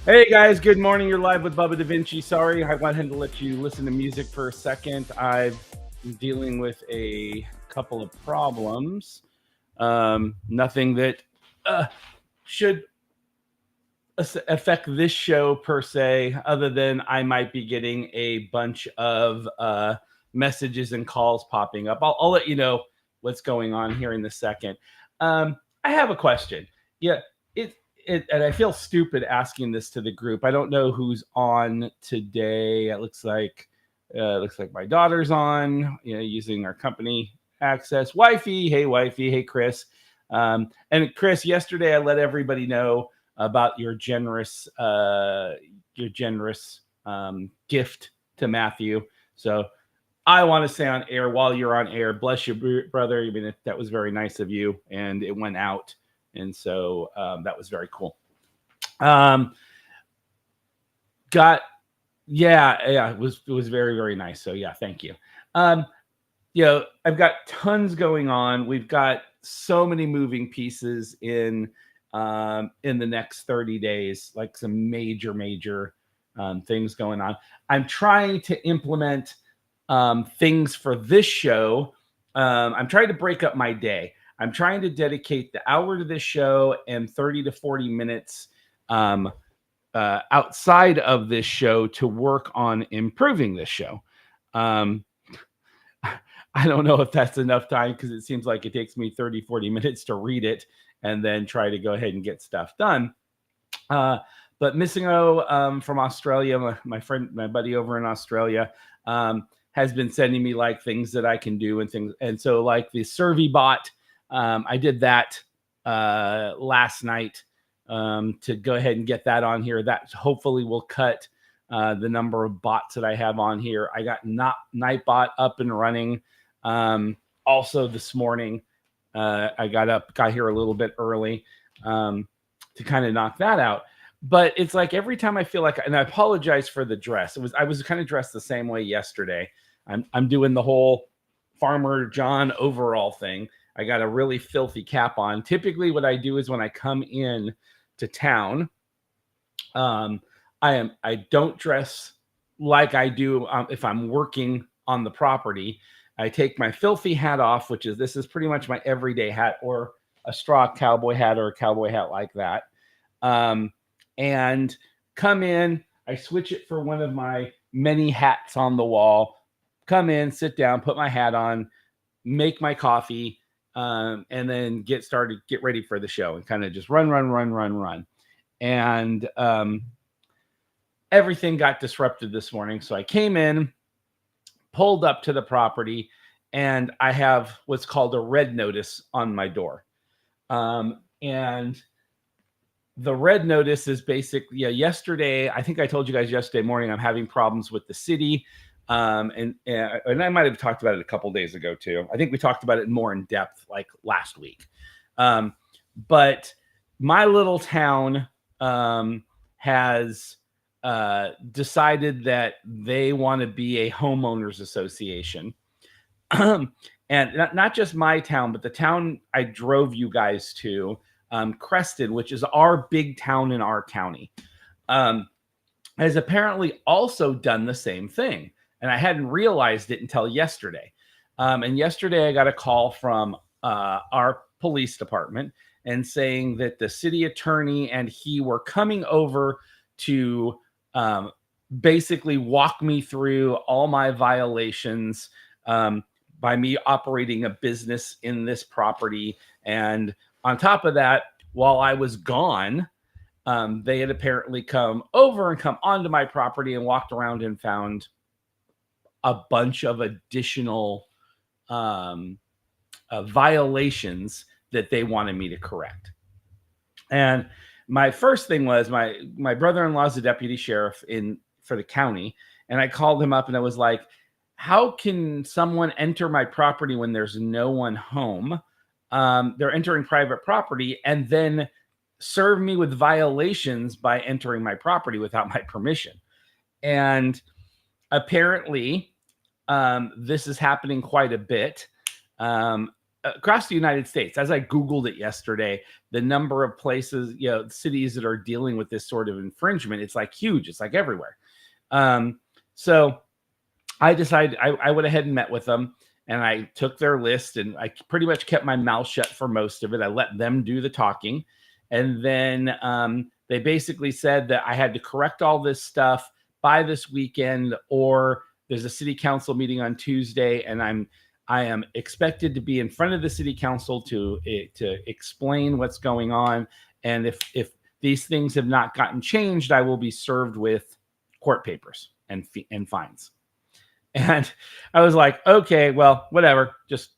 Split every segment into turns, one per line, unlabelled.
Hey guys, good morning. You're live with Bubba Da Vinci. Sorry, I wanted to let you listen to music for a second. I've been dealing with a couple of problems. Nothing that should affect this show per se, other than I might be getting a bunch of messages and calls popping up. I'll let you know what's going on here in a second. I have a question. Yeah, and I feel stupid asking this to the group. I don't know who's on today. It looks like my daughter's on, using our company access. Wifey, hey wifey, hey Chris. And Chris, yesterday I let everybody know about your generous gift to Matthew. So I want to say on air, while you're on air, bless you, brother. I mean, that was very nice of you, and it went out, and so that was very cool. It was very, very nice. So yeah, thank you. I've got tons going on. We've got so many moving pieces in the next 30 days, like some major things going on. I'm trying to implement things for this show. I'm trying to break up my day. I'm trying to dedicate the hour to this show and 30 to 40 minutes outside of this show to work on improving this show. I don't know if that's enough time because it seems like it takes me 30, 40 minutes to read it and then try to go ahead and get stuff done. But Missingo from Australia, my friend, my buddy over in Australia, has been sending me like things that I can do and things. And so like the Survey bot, I did that last night to go ahead and get that on here. That hopefully will cut the number of bots that I have on here. I got Nightbot up and running. Also this morning, I got here a little bit early to kind of knock that out. But it's like every time I feel like, and I apologize for the dress. I was kind of dressed the same way yesterday. I'm doing the whole Farmer John overall thing. I got a really filthy cap on. Typically, what I do is when I come in to town, I don't dress like I do if I'm working on the property. I take my filthy hat off, this is pretty much my everyday hat, or a straw cowboy hat, or a cowboy hat like that. And come in, I switch it for one of my many hats on the wall, come in, sit down, put my hat on, make my coffee, and then get ready for the show and kind of just run. And everything got disrupted this morning. So I came in, pulled up to the property, and I have what's called a red notice on my door. And the red notice is basically, yesterday, I think I told you guys yesterday morning, I'm having problems with the city. And I might have talked about it a couple days ago too. I think we talked about it more in depth like last week. But my little town has decided that they want to be a homeowners association. And not just my town, but the town I drove you guys to, Creston, which is our big town in our county, has apparently also done the same thing. And I hadn't realized it until yesterday. And yesterday I got a call from our police department and saying that the city attorney and he were coming over to basically walk me through all my violations by me operating a business in this property. And on top of that, while I was gone, they had apparently come over and come onto my property and walked around and found a bunch of additional violations that they wanted me to correct. And my first thing was my brother-in-law is a deputy sheriff for the county. And I called him up and I was like, how can someone enter my property when there's no one home? They're entering private property and then serve me with violations by entering my property without my permission. And apparently, this is happening quite a bit. across the United States. As I Googled it yesterday, the number of places, cities that are dealing with this sort of infringement, it's like huge. It's like everywhere. So I decided I went ahead and met with them, and I took their list, and I pretty much kept my mouth shut for most of it. I let them do the talking. And then they basically said that I had to correct all this stuff by this weekend, or there's a city council meeting on Tuesday, and I am expected to be in front of the city council to explain what's going on. And if these things have not gotten changed, I will be served with court papers and fines. And I was like, okay, well, whatever. Just,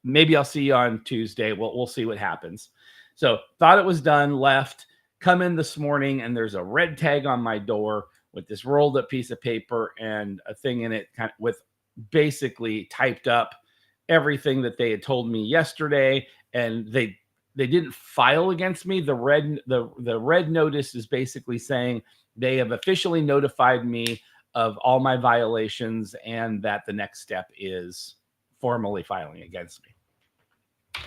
maybe I'll see you on Tuesday. We'll see what happens. So thought it was done, left, come in this morning, and there's a red tag on my door with this rolled up piece of paper and a thing in it with basically typed up everything that they had told me yesterday. And they didn't file against me. The red notice is basically saying they have officially notified me of all my violations and that the next step is formally filing against me.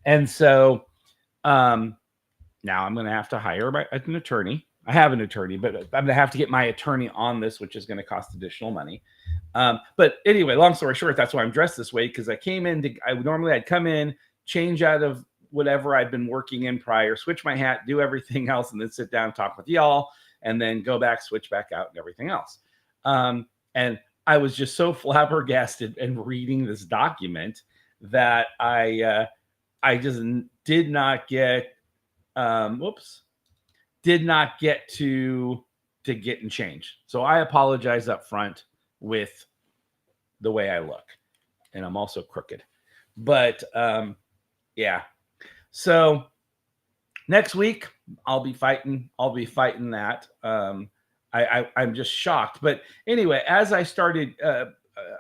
And so now I'm going to have to hire an attorney. I have an attorney, but I'm going to have to get my attorney on this, which is going to cost additional money. But anyway, long story short, that's why I'm dressed this way, because I came in I'd come in, change out of whatever I've been working in prior, switch my hat, do everything else, and then sit down, talk with y'all, and then go back, switch back out, and everything else. And I was just so flabbergasted and reading this document that I just did not get to get and change. So I apologize up front with the way I look, and I'm also crooked, but yeah. So next week I'll be fighting that. I'm just shocked. But anyway, as I started,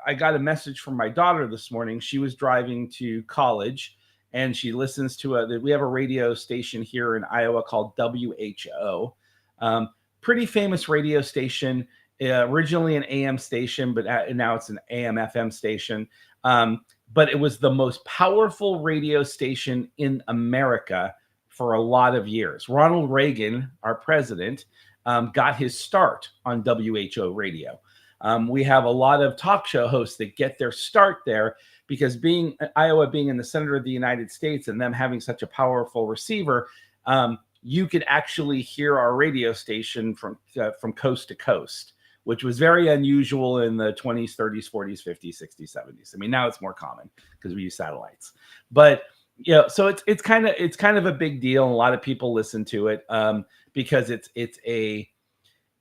I got a message from my daughter this morning. She was driving to college, and she listens to we have a radio station here in Iowa called WHO. Pretty famous radio station, originally an AM station, but now it's an AM FM station. But it was the most powerful radio station in America for a lot of years. Ronald Reagan, our president, got his start on WHO radio. We have a lot of talk show hosts that get their start there because Iowa being in the center of the United States and them having such a powerful receiver, you could actually hear our radio station from coast to coast, which was very unusual in the 20s, 30s, 40s, 50s, 60s, 70s. I mean, now it's more common because we use satellites. But so it's kind of a big deal. And a lot of people listen to it because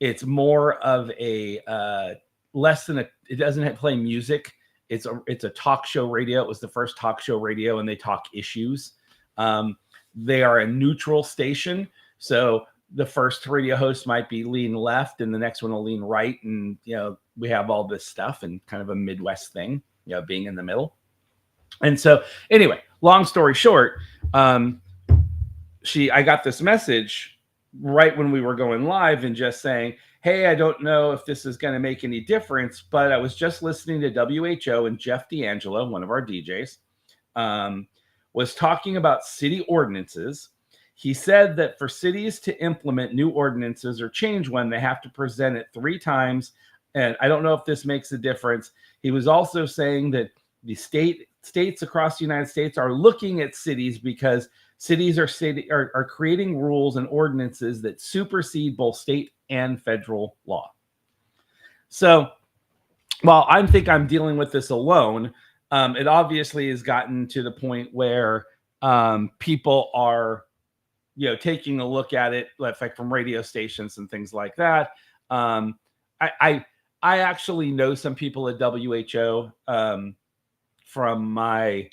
it's more of a less than it doesn't play music. It's a talk show radio. It was the first talk show radio, and they talk issues. They are a neutral station, so the first radio host might be lean left, and the next one will lean right, and we have all this stuff and kind of a Midwest thing, being in the middle. And so, anyway, long story short, I got this message right when we were going live and just saying, hey, I don't know if this is going to make any difference, but I was just listening to WHO, and Jeff D'Angelo, one of our DJs, was talking about city ordinances. He said that for cities to implement new ordinances or change one, they have to present it 3 times. And I don't know if this makes a difference. He was also saying that the states across the United States are looking at cities because cities are creating rules and ordinances that supersede both state and federal law. So while I think I'm dealing with this alone, it obviously has gotten to the point where people are, taking a look at it, like from radio stations and things like that. I actually know some people at WHO from my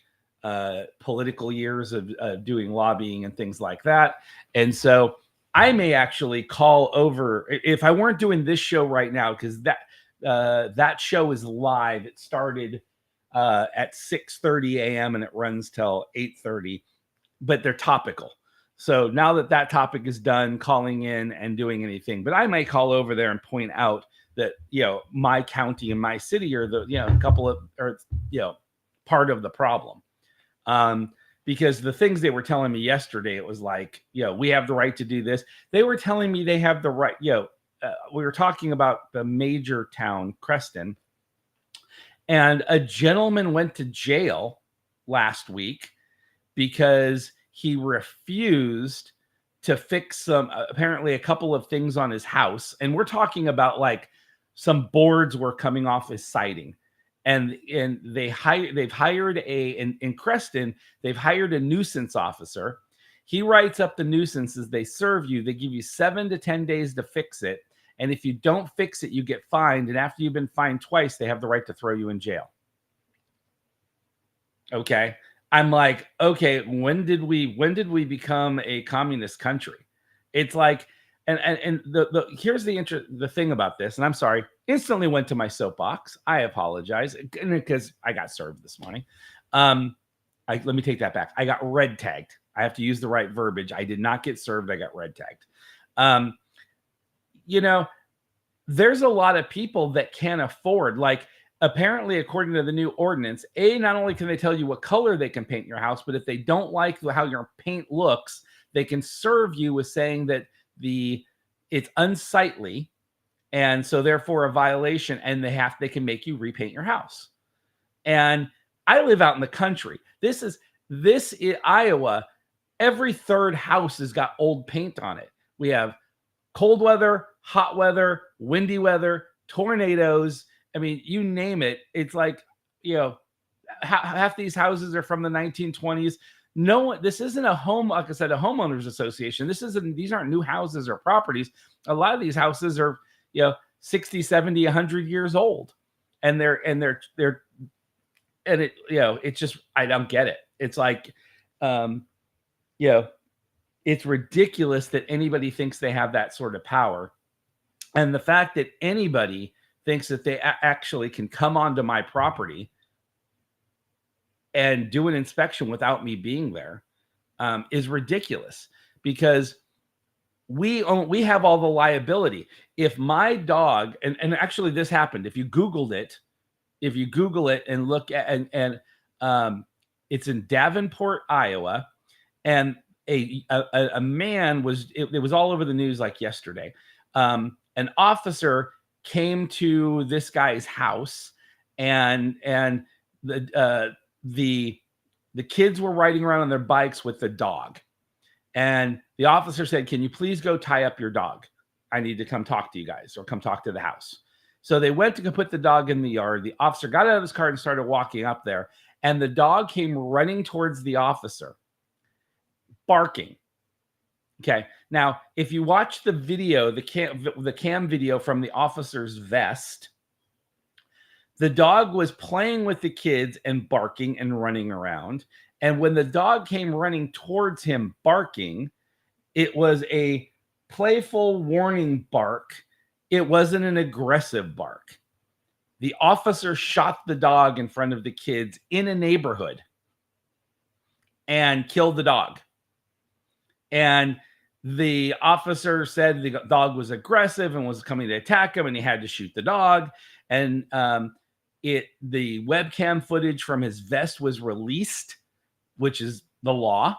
political years of doing lobbying and things like that. And so I may actually call over if I weren't doing this show right now, because that show is live. It started at 6:30 a.m. and it runs till 8:30, but they're topical. So now that topic is done, calling in and doing anything, but I may call over there and point out that, my county and my city are the, part of the problem. Because the things they were telling me yesterday, it was like, we have the right to do this. They were telling me they have the right, we were talking about the major town, Creston, and a gentleman went to jail last week because he refused to fix apparently a couple of things on his house. And we're talking about like some boards were coming off his siding. And they've hired in Creston, they've hired a nuisance officer. He writes up the nuisances. They serve you. They give you 7 to 10 days to fix it. And if you don't fix it, you get fined. And after you've been fined twice, they have the right to throw you in jail. Okay. I'm like, okay, when did we become a communist country? It's like, and here's the thing about this, and I'm sorry, instantly went to my soapbox. I apologize because I got served this morning. Let me take that back. I got red tagged. I have to use the right verbiage. I did not get served. I got red tagged. There's a lot of people that can't afford, like, apparently, according to the new ordinance, not only can they tell you what color they can paint your house, but if they don't like how your paint looks, they can serve you with saying that it's unsightly, and so therefore a violation, and they can make you repaint your house. And I live out in the country. This is Iowa. Every third house has got old paint on it. We have cold weather, hot weather, windy weather, tornadoes. I mean, you name it. It's like, half these houses are from the 1920s. No, this isn't a home, like I said, a homeowners association. These aren't new houses or properties. A lot of these houses are, 60, 70, 100 years old. And it's just, I don't get it. It's like, it's ridiculous that anybody thinks they have that sort of power. And the fact that anybody thinks that they actually can come onto my property and do an inspection without me being there is ridiculous, because we have all the liability. If my dog, and actually this happened, if you Google it and look at, and it's in Davenport, Iowa, and a man it was all over the news like yesterday. An officer came to this guy's house, and the kids were riding around on their bikes with the dog. And the officer said, "Can you please go tie up your dog? I need to come talk to you guys, or come talk to the house." So they went to go put the dog in the yard. The officer got out of his car and started walking up there. And the dog came running towards the officer, barking. Okay. Now, if you watch the video, the cam video from the officer's vest, the dog was playing with the kids and barking and running around. And when the dog came running towards him barking, it was a playful warning bark. It wasn't an aggressive bark. The officer shot the dog in front of the kids in a neighborhood and killed the dog. And the officer said the dog was aggressive and was coming to attack him, and he had to shoot the dog. And the webcam footage from his vest was released, which is the law.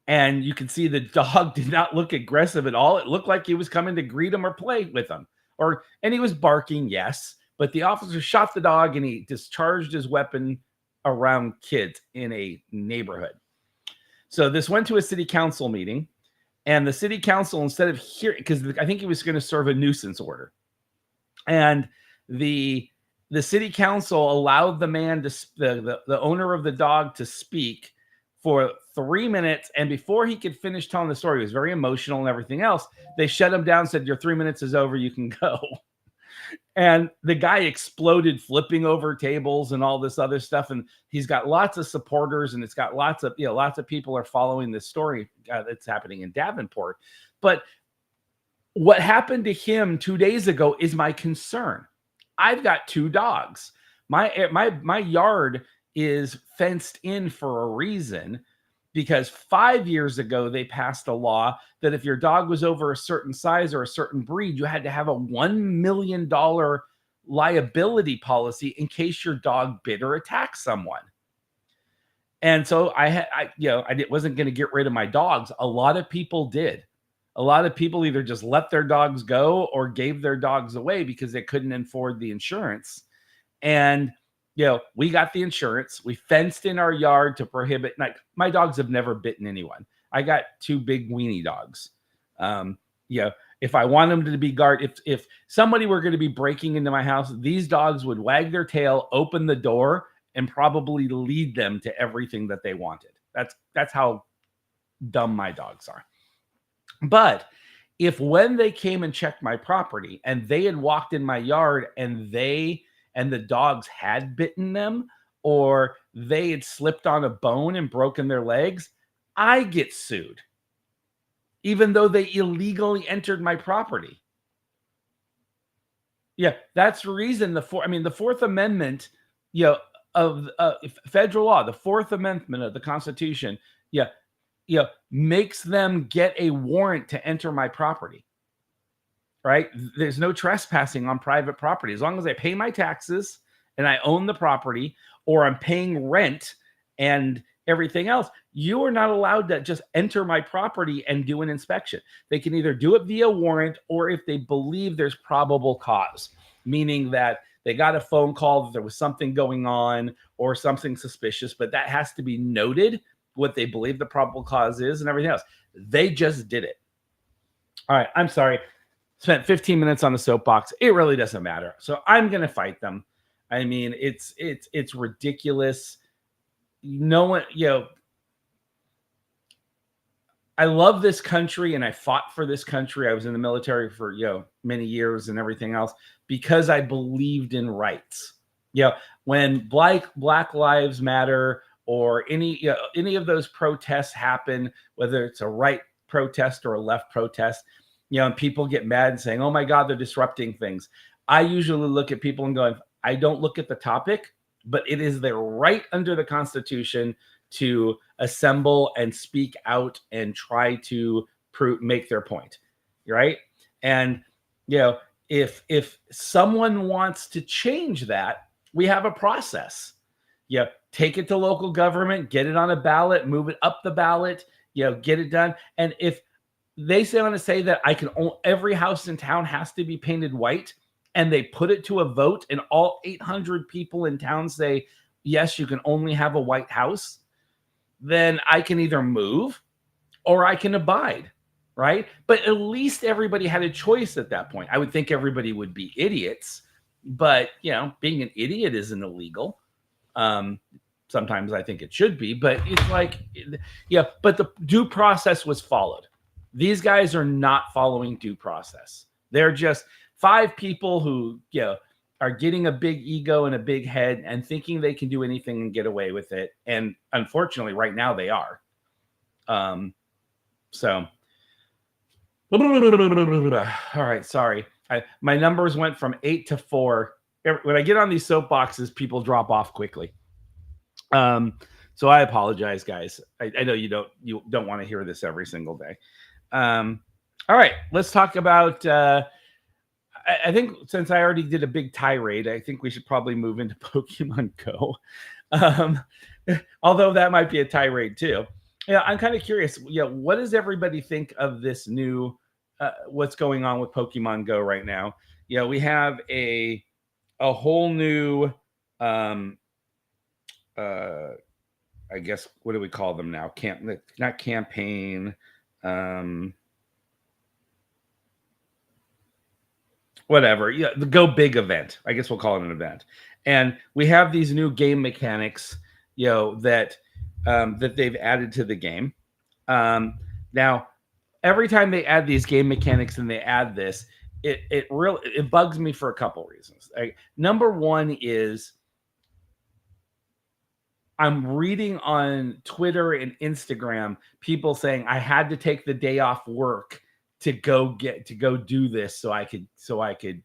And you can see the dog did not look aggressive at all. It looked like he was coming to greet him or play with him. And he was barking, yes. But the officer shot the dog, and he discharged his weapon around kids in a neighborhood. So this went to a city council meeting, and the city council, instead of hearing, because I think he was going to serve a nuisance order, and the city council allowed the man the owner of the dog to speak for 3 minutes. And before he could finish telling the story, he was very emotional and everything else. They shut him down, said, "Your 3 minutes is over. You can go." And the guy exploded, flipping over tables and all this other stuff. And he's got lots of supporters, and it's got lots of people are following this story that's happening in Davenport. But what happened to him 2 days ago is my concern. I've got 2 dogs. My yard is fenced in for a reason, because 5 years ago, they passed a law that if your dog was over a certain size or a certain breed, you had to have a $1 million liability policy in case your dog bit or attacked someone. And so wasn't going to get rid of my dogs. A lot of people did. A lot of people either just let their dogs go or gave their dogs away because they couldn't afford the insurance. And we got the insurance. We fenced in our yard to prohibit. Like, my dogs have never bitten anyone. I got 2 big weenie dogs. If I want them to be guard, if somebody were going to be breaking into my house, these dogs would wag their tail, open the door, and probably lead them to everything that they wanted. That's how dumb my dogs are. But if when they came and checked my property and they had walked in my yard and the dogs had bitten them, or they had slipped on a bone and broken their legs, I get sued, even though they illegally entered my property. Yeah, that's the reason the Fourth Amendment, of federal law, the Fourth Amendment of the Constitution, makes them get a warrant to enter my property. Right? There's no trespassing on private property. As long as I pay my taxes and I own the property, or I'm paying rent and everything else, you are not allowed to just enter my property and do an inspection. They can either do it via warrant, or if they believe there's probable cause, meaning that they got a phone call that there was something going on or something suspicious, but that has to be noted, what they believe the probable cause is and everything else. They just did it. All right, I'm sorry. Spent 15 minutes on the soapbox. It really doesn't matter. So I'm going to fight them. I mean, it's ridiculous. No one, I love this country and I fought for this country. I was in the military for, many years and everything else because I believed in rights. When Black Lives Matter or any of those protests happen, whether it's a right protest or a left protest, and people get mad and saying, oh my God, they're disrupting things. I usually look at people and going, I don't look at the topic, but it is their right under the Constitution to assemble and speak out and try to make their point. Right. And, if someone wants to change that, we have a process. Take it to local government, get it on a ballot, move it up the ballot, get it done. And if they want to say that every house in town has to be painted white, and they put it to a vote and all 800 people in town say, yes, you can only have a white house, then I can either move or I can abide, right? But at least everybody had a choice at that point. I would think everybody would be idiots, but, being an idiot isn't illegal. Sometimes I think it should be, but it's like, but the due process was followed. These guys are not following due process. They're just 5 people who, are getting a big ego and a big head and thinking they can do anything and get away with it. And unfortunately, right now they are. So, all right, sorry. My numbers went from 8 to 4. When I get on these soapboxes, people drop off quickly. So I apologize, guys. I know you don't want to hear this every single day. All right, let's talk about. I think since I already did a big tirade, I think we should probably move into Pokemon Go. Although that might be a tirade too. I'm kind of curious. What does everybody think of this new? What's going on with Pokemon Go right now? We have a whole new. I guess, what do we call them now? Not campaign. Whatever. The Go Big event. I guess we'll call it an event. And we have these new game mechanics, that they've added to the game. Now, every time they add these game mechanics and they add this, it bugs me for a couple reasons. Number one is, I'm reading on Twitter and Instagram people saying I had to take the day off work to go do this so I could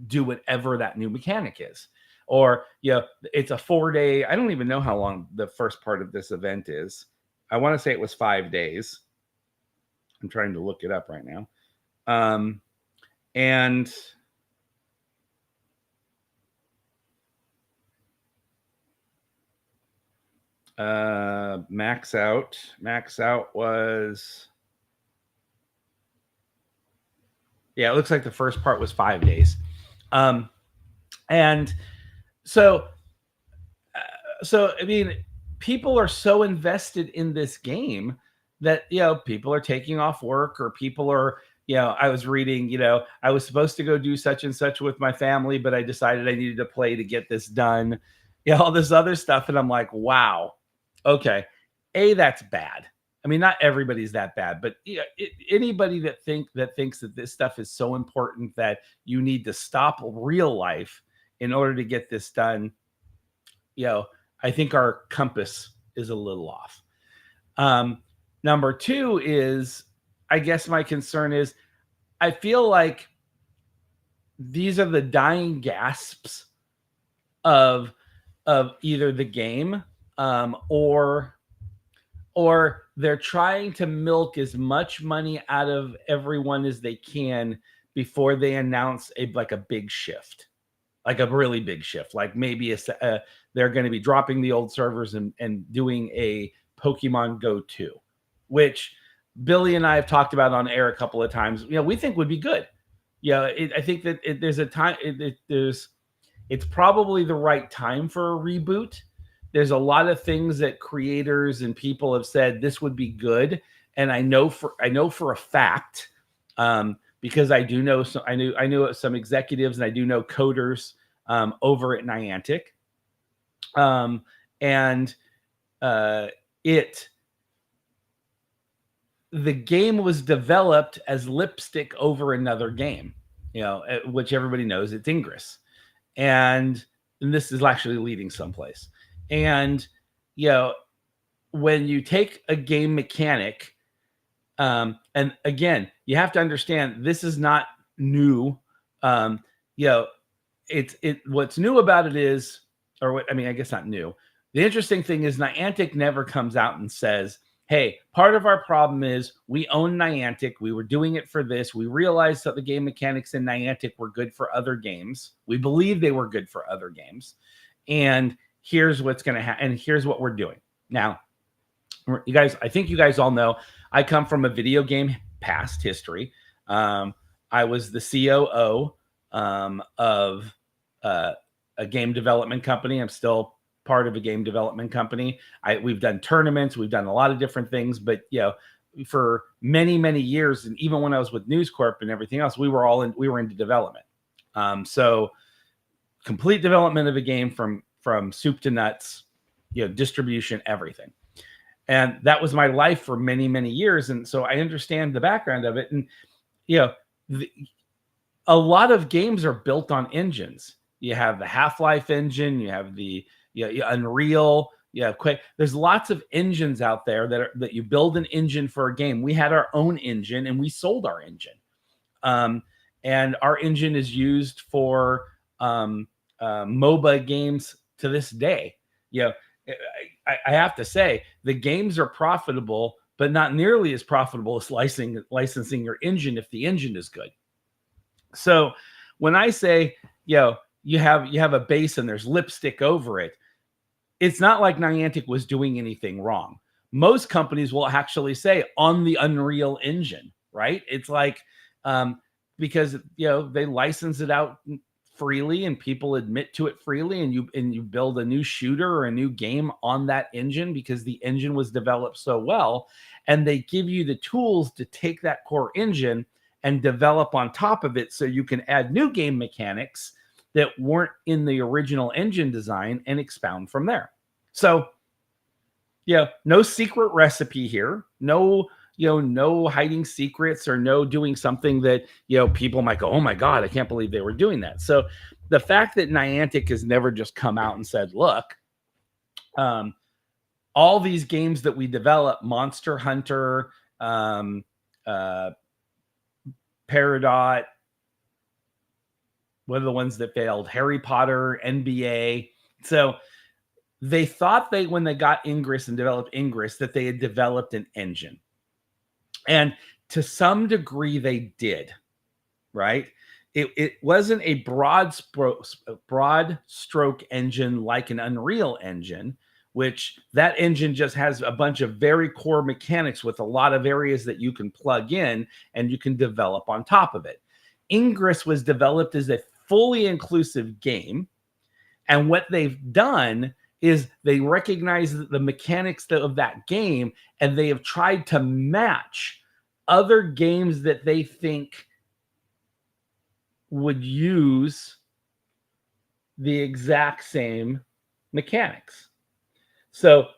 do whatever that new mechanic is. Or it's a 4-day. I don't even know how long the first part of this event is. I want to say it was 5 days. I'm trying to look it up right now. And Max out. Max out was, yeah, it looks like the first part was 5 days. And so, I mean, people are so invested in this game that, people are taking off work, or people are, I was reading, I was supposed to go do such and such with my family, but I decided I needed to play to get this done. Yeah, all this other stuff. And I'm like, wow, okay. That's bad. I mean, not everybody's that bad, but anybody that thinks that this stuff is so important that you need to stop real life in order to get this done, I think our compass is a little off. Number two is, I guess my concern is, I feel like these are the dying gasps of either the game, or they're trying to milk as much money out of everyone as they can before they announce a big shift, like a really big shift, like maybe they're going to be dropping the old servers and doing a Pokemon Go 2, which Billy and I have talked about on air a couple of times. We think would be good. I think that there's a time. It's probably the right time for a reboot. There's a lot of things that creators and people have said this would be good, and I know for a fact, because I do know some. I knew some executives, and I do know coders over at Niantic, and the game was developed as lipstick over another game, which everybody knows it's Ingress, and this is actually leading someplace. And when you take a game mechanic, and again, you have to understand this is not new. What's new about it is, I guess not new. The interesting thing is Niantic never comes out and says, hey, part of our problem is we own Niantic. We were doing it for this. We realized that the game mechanics in Niantic were good for other games. We believe they were good for other games. And here's what's going to happen. And here's what we're doing. Now, you guys, I think you guys all know, I come from a video game past history. I was the COO of a game development company. I'm still part of a game development company. We've done tournaments, we've done a lot of different things, but for many, many years, and even when I was with News Corp and everything else, we were into development. So complete development of a game from soup to nuts, distribution, everything. And that was my life for many, many years. And so I understand the background of it. And, a lot of games are built on engines. You have the Half-Life engine, you have the Unreal, you have Quake. There's lots of engines out there that you build an engine for a game. We had our own engine and we sold our engine. And our engine is used for MOBA games to this day. I have to say, the games are profitable, but not nearly as profitable as licensing your engine if the engine is good. So when I say, you have a base and there's lipstick over it, it's not like Niantic was doing anything wrong. Most companies will actually say on the Unreal Engine, right? It's like, because, they license it out freely and people admit to it freely, and you build a new shooter or a new game on that engine because the engine was developed so well, and they give you the tools to take that core engine and develop on top of it so you can add new game mechanics that weren't in the original engine design and expound from there. So no secret recipe here, no hiding secrets, or no doing something that, people might go, oh my God, I can't believe they were doing that. So the fact that Niantic has never just come out and said, look, all these games that we develop, Monster Hunter, Peridot, what are the ones that failed? Harry Potter, NBA. So they thought when they got Ingress and developed Ingress, that they had developed an engine. And to some degree they did, right? It wasn't a broad stroke engine like an Unreal engine, which that engine just has a bunch of very core mechanics with a lot of areas that you can plug in and you can develop on top of it. Ingress was developed as a fully inclusive game. And what they've done is they recognize the mechanics of that game, and they have tried to match other games that they think would use the exact same mechanics. So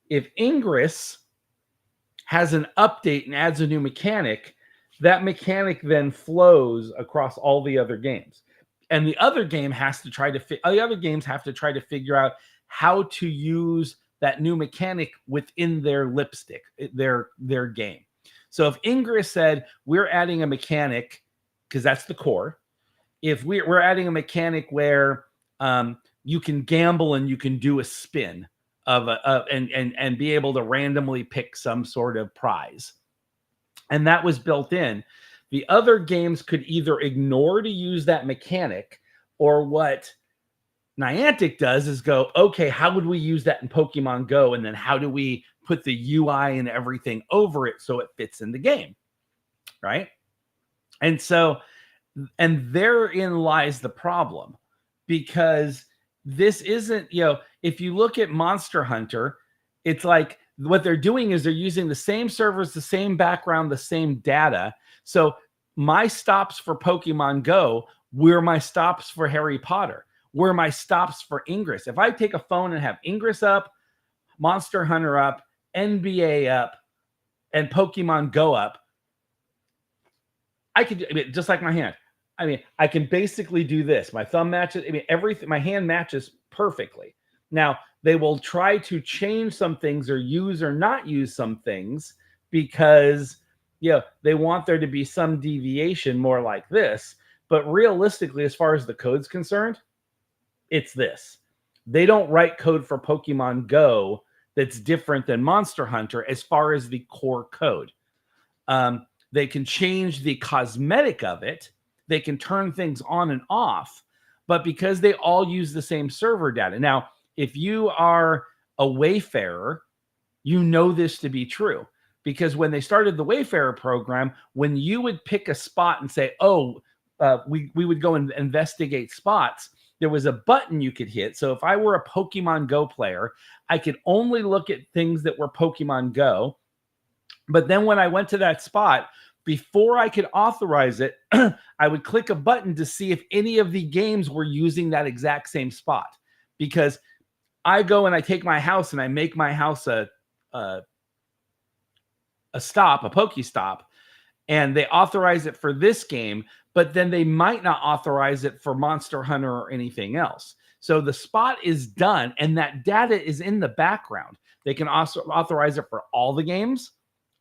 if Ingress has an update and adds a new mechanic, that mechanic then flows across all the other games. And the other game has to try to the other games have to try to figure out how to use that new mechanic within their lipstick, their game. So if Ingress said, we're adding a mechanic, because that's the core. If we're adding a mechanic where you can gamble and you can do a spin of and be able to randomly pick some sort of prize, and that was built in, the other games could either ignore to use that mechanic, or what Niantic does is go, okay, how would we use that in Pokemon Go? And then how do we put the UI and everything over it so it fits in the game, right? And so, and therein lies the problem, because this isn't, if you look at Monster Hunter, it's like what they're doing is they're using the same servers, the same background, the same data. So my stops for Pokemon Go were my stops for Harry Potter, were my stops for Ingress. If I take a phone and have Ingress up, Monster Hunter up, NBA up, and Pokemon Go up, I could, just like my hand. I can basically do this. My thumb matches. Everything. My hand matches perfectly. Now, they will try to change some things or use or not use some things because, they want there to be some deviation more like this. But realistically, as far as the code's concerned, it's this. They don't write code for Pokemon Go that's different than Monster Hunter as far as the core code. They can change the cosmetic of it. They can turn things on and off, but because they all use the same server data. Now, if you are a Wayfarer, you know this to be true, because when they started the Wayfarer program, when you would pick a spot and say, we would go and investigate spots, there was a button you could hit. So if I were a Pokemon Go player, I could only look at things that were Pokemon Go. But then when I went to that spot, before I could authorize it, I would click a button to see if any of the games were using that exact same spot. Because I go and I take my house and I make my house a stop, a Pokestop, and they authorize it for this game, but then they might not authorize it for Monster Hunter or anything else. So the spot is done, and that data is in the background. They can also authorize it for all the games,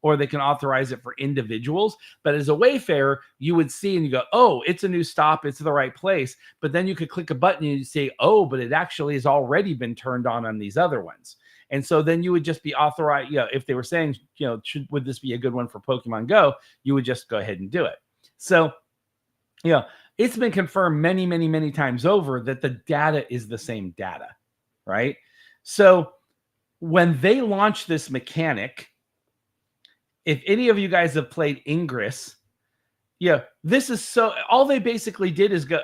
or they can authorize it for individuals. But as a Wayfarer, you would see and you go, oh, it's a new stop, it's the right place. But then you could click a button and you say, oh, but it actually has already been turned on these other ones. And so then you would just be authorized, if they were saying, would this be a good one for Pokemon Go, you would just go ahead and do it. So, it's been confirmed many, many, many times over that the data is the same data, right? So when they launch this mechanic, if any of you guys have played Ingress, this is all they basically did is go,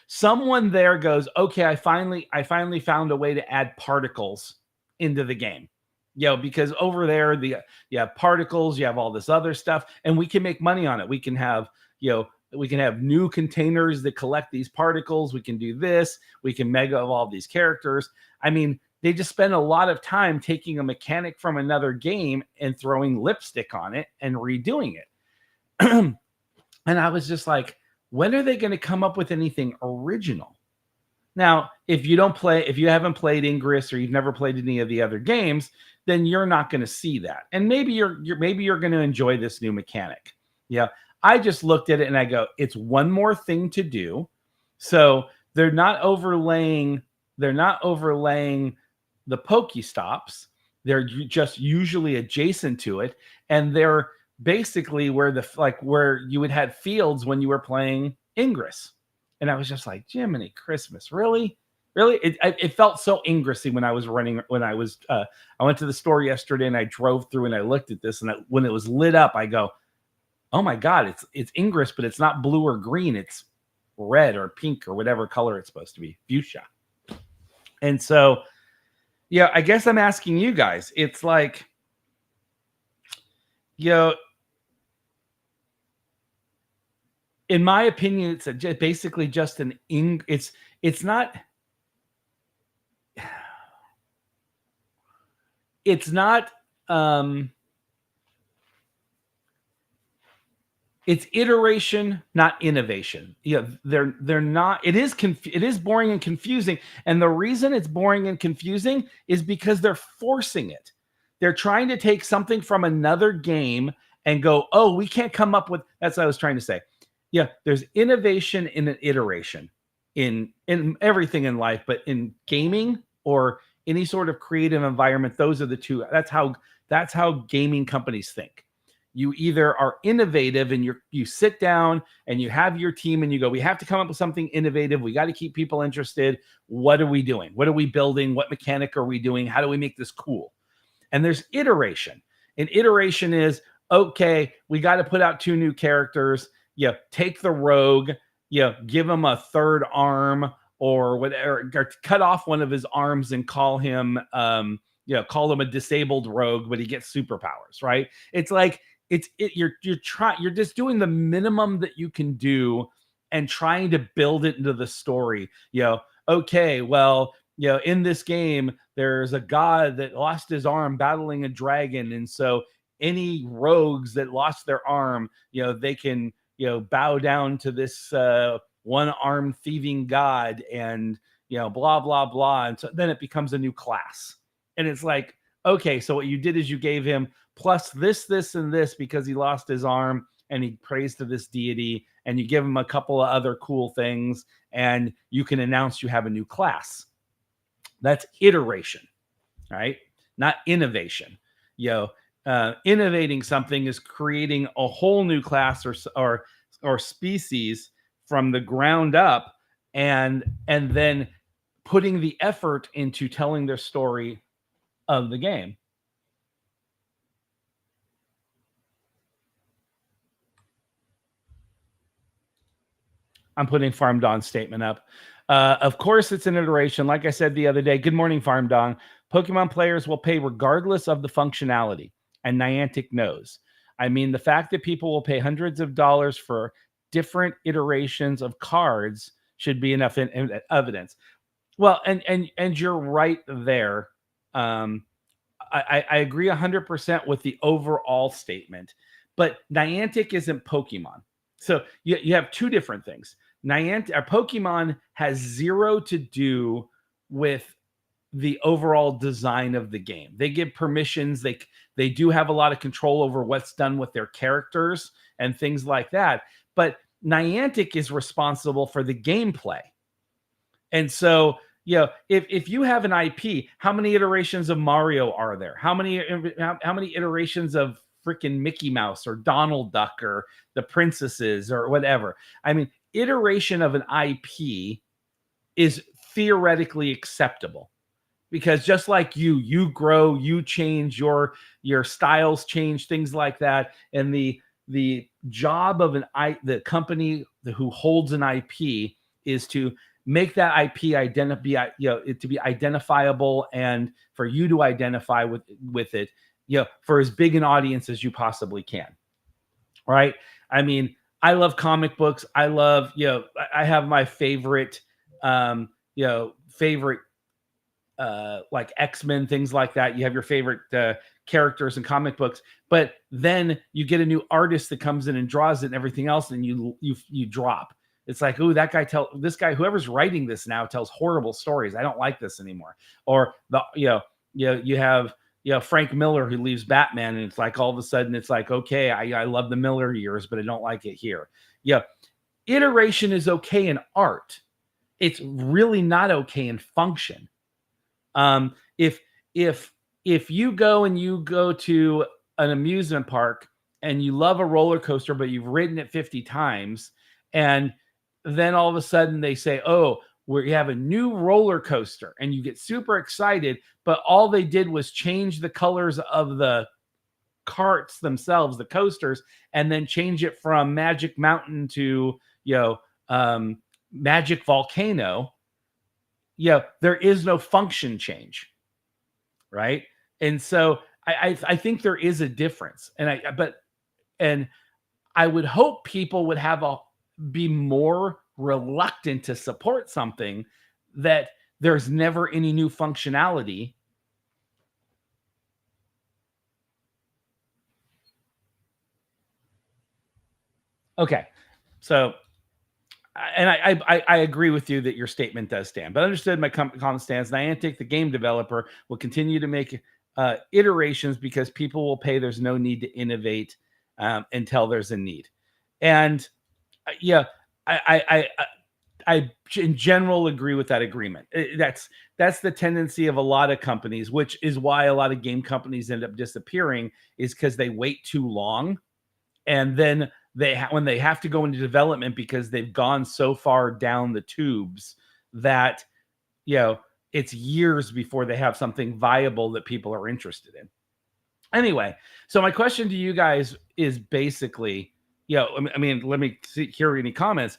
someone there goes, okay, I finally found a way to add particles into the game. Because over there, you have particles, you have all this other stuff, and we can make money on it. We can have, we can have new containers that collect these particles. We can do this. We can mega evolve these characters. They just spend a lot of time taking a mechanic from another game and throwing lipstick on it and redoing it. And I was just like, when are they going to come up with anything original? Now, if you haven't played Ingress or you've never played any of the other games, then you're not going to see that. And maybe you're going to enjoy this new mechanic. I just looked at it and I go, it's one more thing to do. So they're not overlaying the Pokestops. They're just usually adjacent to it, and they're basically where you would have fields when you were playing Ingress. And I was just like, Jiminy Christmas, really? Really? It felt so Ingressy when I was running. I went to the store yesterday and I drove through and I looked at this, and when it was lit up, I go, "Oh my god, it's Ingress, but it's not blue or green. It's red or pink or whatever color it's supposed to be, fuchsia." And so, yeah, I guess I'm asking you guys. It's like, you know, in my opinion, it's basically just it's not. It's not it's iteration, not innovation. Yeah, they're not. It is boring and confusing, and the reason it's boring and confusing is because they're forcing it. They're trying to take something from another game and go, "Oh, we can't come up with." That's what I was trying to say. Yeah, there's innovation in an iteration in everything in life, but in gaming or any sort of creative environment, those are the two. That's how gaming companies think. You either are innovative and you sit down and you have your team and you go, we have to come up with something innovative. We got to keep people interested. What are we doing? What are we building? What mechanic are we doing? How do we make this cool? And there's iteration. And iteration is, okay, we got to put out 2 new characters. Take the rogue, give him a third arm or whatever, or cut off one of his arms and call him a disabled rogue, but he gets superpowers, right? It's like you're just doing the minimum that you can do and trying to build it into the story. Okay, well, in this game, there's a god that lost his arm battling a dragon, and so any rogues that lost their arm, they can bow down to this one-armed thieving god, and blah blah blah, and so then it becomes a new class. And it's like, okay, so what you did is you gave him plus this, and this because he lost his arm and he prays to this deity, and you give him a couple of other cool things, and you can announce you have a new class. That's iteration, right? Not innovation. Innovating something is creating a whole new class or species from the ground up, and then putting the effort into telling their story of the game. I'm putting Farm Don's statement up. Of course, it's an iteration. Like I said the other day, good morning, Farm Don. Pokemon players will pay regardless of the functionality, and Niantic knows. I mean, the fact that people will pay hundreds of dollars for different iterations of cards should be enough evidence. Well, and you're right there. I agree 100% with the overall statement, but Niantic isn't Pokemon. So you have 2 different things. Pokemon has 0 to do with the overall design of the game. They give permissions. They do have a lot of control over what's done with their characters and things like that. But Niantic is responsible for the gameplay. And so, if you have an IP, how many iterations of Mario are there? How many iterations of freaking Mickey Mouse or Donald Duck or the princesses or whatever? I mean, iteration of an IP is theoretically acceptable, because just like you grow, you change, your styles change, things like that. And the job of the company who holds an IP is to make that IP to be identifiable, and for you to identify with it, for as big an audience as you possibly can. Right? I mean, I love comic books. I love, I have my favorite, like X-Men, things like that. You have your favorite characters in comic books, but then you get a new artist that comes in and draws it and everything else, and you drop. It's like, ooh, this guy, whoever's writing this now, tells horrible stories. I don't like this anymore. Or you have Frank Miller who leaves Batman, and it's like all of a sudden it's like, okay, I love the Miller years, but I don't like it here. Iteration is okay in art. It's really not okay in function. If you go to an amusement park and you love a roller coaster, but you've ridden it 50 times, and then all of a sudden they say, oh, where you have a new roller coaster and you get super excited, but all they did was change the colors of the carts themselves, the coasters, and then change it from Magic Mountain to, Magic Volcano. There is no function change, right? And so I think there is a difference, and I would hope people would be more reluctant to support something that there's never any new functionality. Okay, so and I agree with you that your statement does stand, but understood my common stance. Niantic, the game developer, will continue to make iterations because people will pay. There's no need to innovate until there's a need, and yeah, I in general agree with that agreement. That's the tendency of a lot of companies, which is why a lot of game companies end up disappearing, is because they wait too long, and then when they have to go into development because they've gone so far down the tubes that it's years before they have something viable that people are interested in. Anyway, so my question to you guys is basically, I mean, let me hear any comments.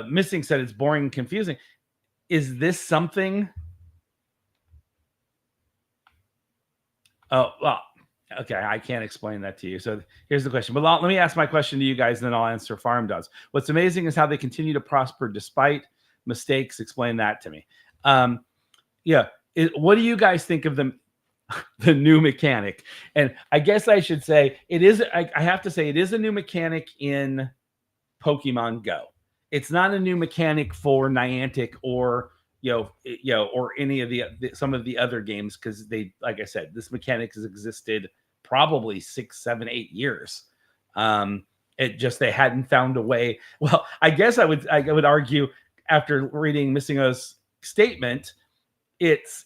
Missing said it's boring and confusing. Is this something? Oh, well, okay, I can't explain that to you. So here's the question. But let me ask my question to you guys, and then I'll answer Farm Does. What's amazing is how they continue to prosper despite mistakes. Explain that to me. What do you guys think of the new mechanic? And I guess I should say it is. I have to say it is a new mechanic in Pokemon Go. It's not a new mechanic for Niantic or or any of some of the other games, because they, like I said, this mechanic has existed probably 6, 7, 8 years. It just, they hadn't found a way. Well, I guess I would argue, after reading Missingo's statement, it's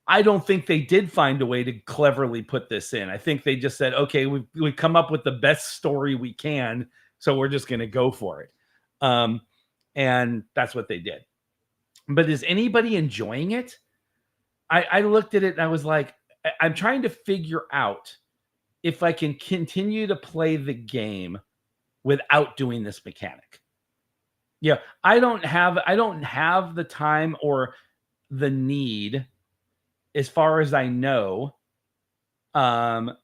I don't think they did find a way to cleverly put this in. I think they just said, okay, we've come up with the best story we can, so we're just going to go for it. And that's what they did. But is anybody enjoying it? I looked at it and I was like, I'm trying to figure out if I can continue to play the game without doing this mechanic. I don't have the time or the need, as far as I know, to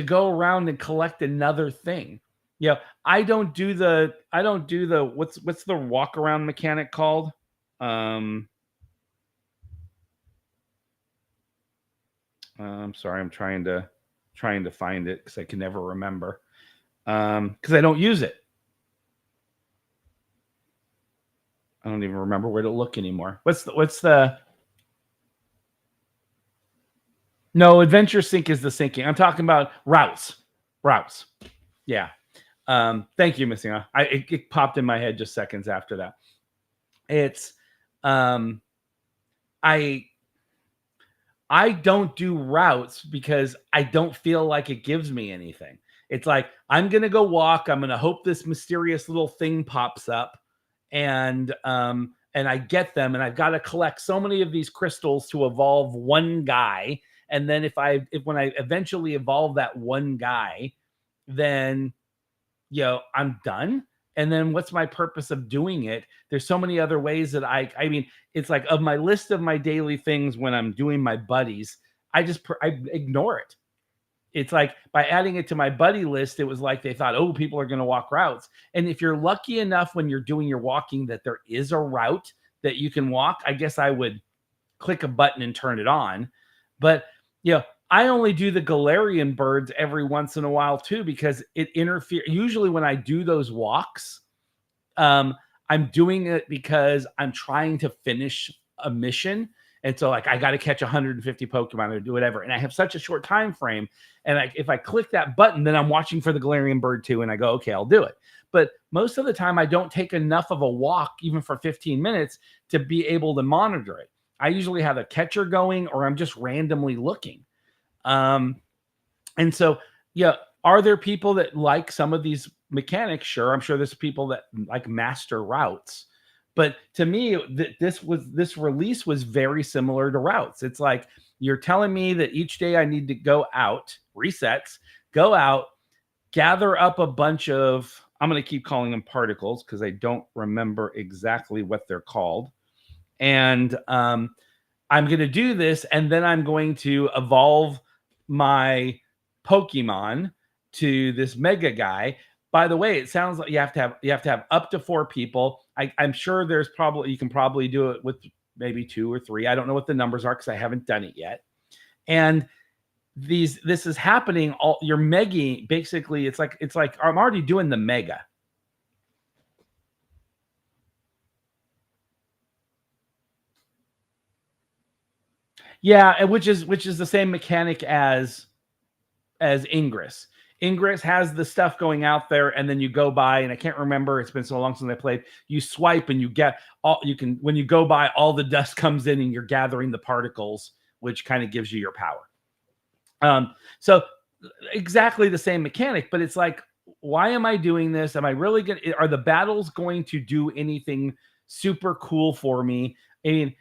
go around and collect another thing. I don't do the what's the walk around mechanic called? I'm sorry, I'm trying to find it because I can never remember. Because I don't use it. I don't even remember where to look anymore. What's the No, Adventure Sync is the syncing. I'm talking about routes. Yeah. Thank you, Missing. It popped in my head just seconds after that. It's I don't do routes because I don't feel like it gives me anything. It's like, I'm gonna go walk. I'm gonna hope this mysterious little thing pops up, and I get them, and I've got to collect so many of these crystals to evolve one guy. And then when I eventually evolve that one guy, then I'm done. And then what's my purpose of doing it? There's so many other ways that I mean, it's like, of my list of my daily things when I'm doing my buddies, I ignore it. It's like, by adding it to my buddy list, it was like they thought, oh, people are going to walk routes. And if you're lucky enough when you're doing your walking that there is a route that you can walk, I guess I would click a button and turn it on. But I only do the Galarian birds every once in a while too, because it interferes. Usually when I do those walks, I'm doing it because I'm trying to finish a mission. And so, like, I got to catch 150 Pokemon or do whatever. And I have such a short time frame. And if I click that button, then I'm watching for the Galarian bird too. And I go, okay, I'll do it. But most of the time, I don't take enough of a walk, even for 15 minutes, to be able to monitor it. I usually have a catcher going, or I'm just randomly looking. And so, are there people that like some of these mechanics? Sure. I'm sure there's people that like master routes, But to me, this release was very similar to routes. It's like you're telling me that each day I need to go out, resets, go out, gather up a bunch of, I'm going to keep calling them particles because I don't remember exactly what they're called. And I'm going to do this, and then I'm going to evolve my Pokemon to this mega guy. By the way, it sounds like you have to have up to 4 people. I'm sure there's probably, you can probably do it with maybe 2 or 3. I don't know what the numbers are because I haven't done it yet. And this is happening all, you're megging, basically it's like I'm already doing the mega. Yeah, and which is the same mechanic as Ingress. Ingress has the stuff going out there, and then you go by, and I can't remember, it's been so long since I played. You swipe and you get all, you can, when you go by, all the dust comes in and you're gathering the particles, which kind of gives you your power. So exactly the same mechanic, but it's like, why am I doing this? Am I really going to, are the battles going to do anything super cool for me? I mean,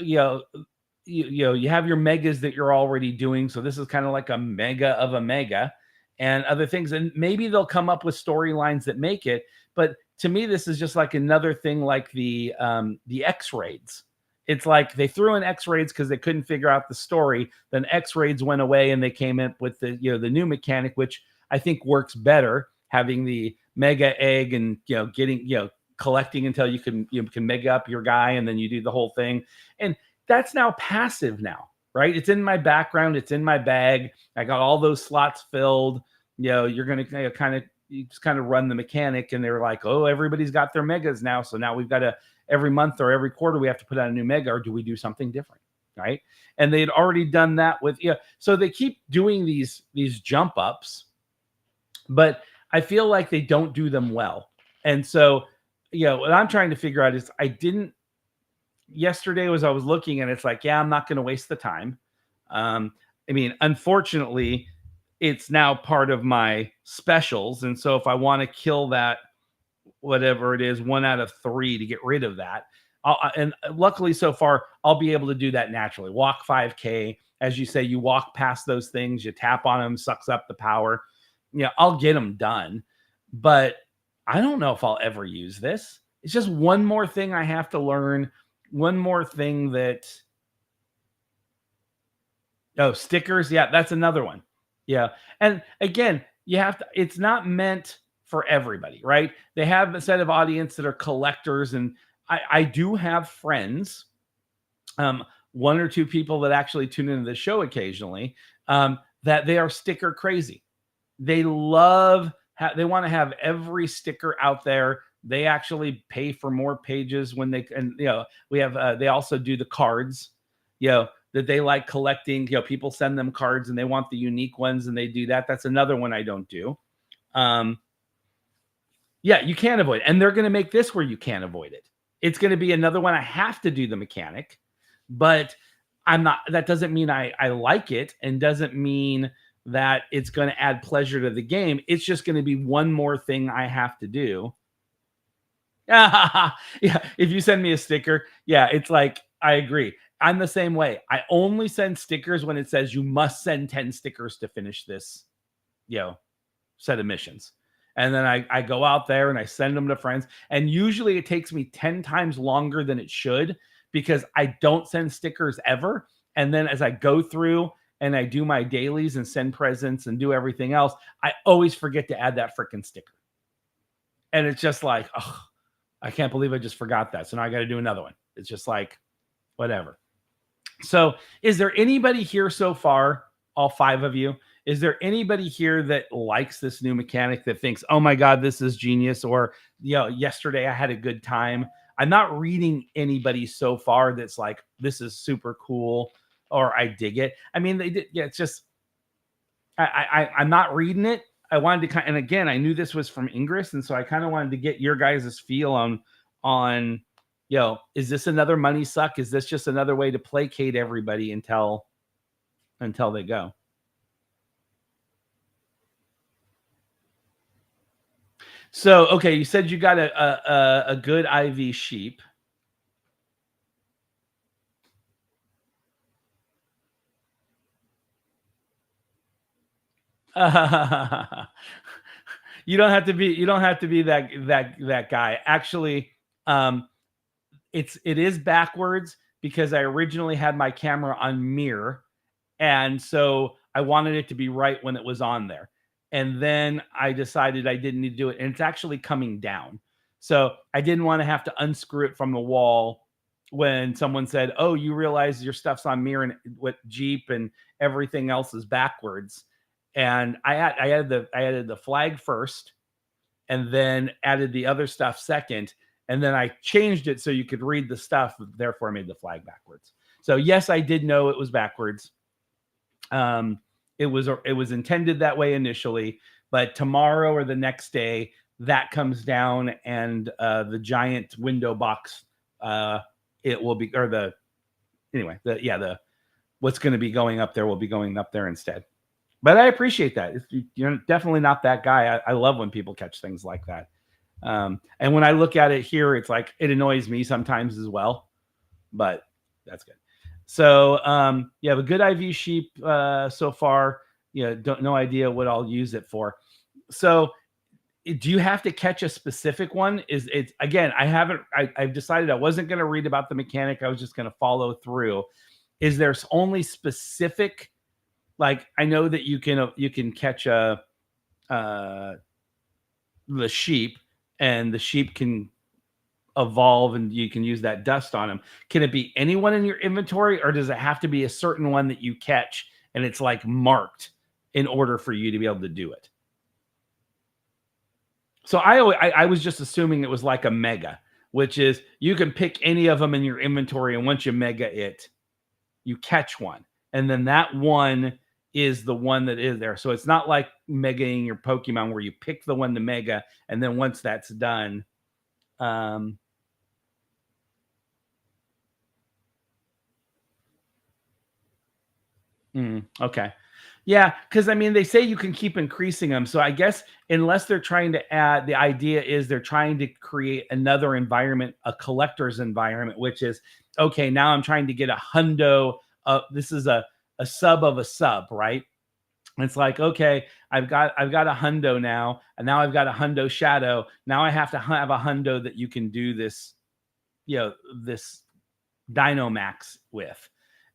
you have your megas that you're already doing. So this is kind of like a mega of a mega and other things. And maybe they'll come up with storylines that make it. But to me, this is just like another thing like the X raids. It's like they threw in X raids because they couldn't figure out the story. Then X raids went away and they came in with the new mechanic, which I think works better, having the mega egg and getting collecting until you can mega up your guy, and then you do the whole thing. And that's now passive now, right? It's in my background, it's in my bag. I got all those slots filled. You're gonna you just kind of run the mechanic, and they're like, oh, everybody's got their megas now, so now we've got to, every month or every quarter we have to put out a new mega, or do we do something different, right? And they had already done that with so they keep doing these jump ups, but I feel like they don't do them well. And so what I'm trying to figure out is, yesterday was I was looking, and it's like, yeah, I'm not going to waste the time. I mean, unfortunately, it's now part of my specials, and so if I want to kill that, whatever it is, 1 out of 3 to get rid of that, and luckily so far I'll be able to do that naturally. Walk 5K, as you say, you walk past those things, you tap on them, sucks up the power. I'll get them done, but I don't know if I'll ever use this. It's just one more thing I have to learn. One more thing that, stickers. Yeah, that's another one. Yeah. And again, you have to, it's not meant for everybody, right? They have a set of audience that are collectors. And I do have friends, 1 or 2 people that actually tune into the show occasionally, that they are sticker crazy. They love, they want to have every sticker out there. They actually pay for more pages when they, and we have, they also do the cards, that they like collecting. People send them cards and they want the unique ones, and they do that. That's another one I don't do. Yeah, you can't avoid it. And they're going to make this where you can't avoid it. It's going to be another one I have to do the mechanic, but I'm not, that doesn't mean I like it, and doesn't mean that it's going to add pleasure to the game. It's just going to be one more thing I have to do. Yeah, if you send me a sticker, yeah, it's like, I agree. I'm the same way. I only send stickers when it says you must send 10 stickers to finish this, set of missions. And then I go out there and I send them to friends. And usually it takes me 10 times longer than it should, because I don't send stickers ever. And then as I go through and I do my dailies and send presents and do everything else, I always forget to add that freaking sticker. And it's just like, oh, I can't believe I just forgot that. So now I got to do another one. It's just like, whatever. So is there anybody here so far, all 5 of you, is there anybody here that likes this new mechanic, that thinks, oh my God, this is genius, or, yesterday I had a good time? I'm not reading anybody so far that's like, this is super cool, or I dig it. I mean, they did. Yeah, it's just, I'm not reading it. I wanted to and again, I knew this was from Ingress, and so I kind of wanted to get your guys' feel on, is this another money suck? Is this just another way to placate everybody until they go? So, okay, you said you got a good IV sheep. You don't have to be that guy. Actually, um, it is backwards because I originally had my camera on mirror, and so I wanted it to be right when it was on there. And then I decided I didn't need to do it, and it's actually coming down. So I didn't want to have to unscrew it from the wall when someone said, "Oh, you realize your stuff's on mirror and what Jeep and everything else is backwards." And I added the flag first, and then added the other stuff second, and then I changed it so you could read the stuff. Therefore, I made the flag backwards. So yes, I did know it was backwards. Um, it was intended that way initially, but tomorrow or the next day that comes down, and the giant window box, it will be, or the anyway, the what's going to be going up there will be going up there instead. But I appreciate that. You're definitely not that guy. I love when people catch things like that. And when I look at it here, it's like it annoys me sometimes as well, but that's good. So you have a good IV sheep so far. No idea what I'll use it for. So do you have to catch a specific one? Is it again? I've decided I wasn't going to read about the mechanic. I was just going to follow through. Is there only specific? Like I know that you can catch the sheep, and the sheep can evolve, and you can use that dust on them. Can it be anyone in your inventory, or does it have to be a certain one that you catch and it's like marked in order for you to be able to do it? So I was just assuming it was like a mega, which is you can pick any of them in your inventory, and once you mega it, you catch one, and then that one is the one that is there. So it's not like megaing your Pokemon where you pick the one to mega, and then once that's done, okay. Yeah, because I mean, they say you can keep increasing them. So I guess unless they're trying to add, the idea is they're trying to create another environment, a collector's environment, which is okay. Now I'm trying to get a hundo. This is a sub of a sub, right? And it's like, okay, I've got a hundo now, and now I've got a hundo shadow. Now I have to have a hundo that you can do this, this Dynamax with.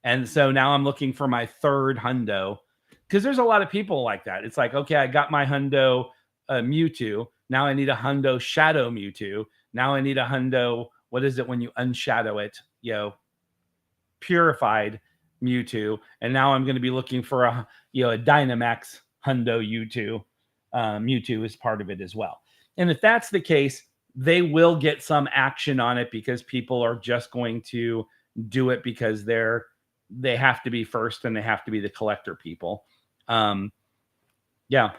And so now I'm looking for my third hundo, because there's a lot of people like that. It's like, okay, I got my hundo Mewtwo. Now I need a hundo shadow Mewtwo. Now I need a hundo. What is it when you unshadow it? Purified Mewtwo. And now I'm going to be looking for a Dynamax hundo Mewtwo. Mewtwo is part of it as well. And if that's the case, they will get some action on it, because people are just going to do it because they have to be first, and they have to be the collector people. Yeah,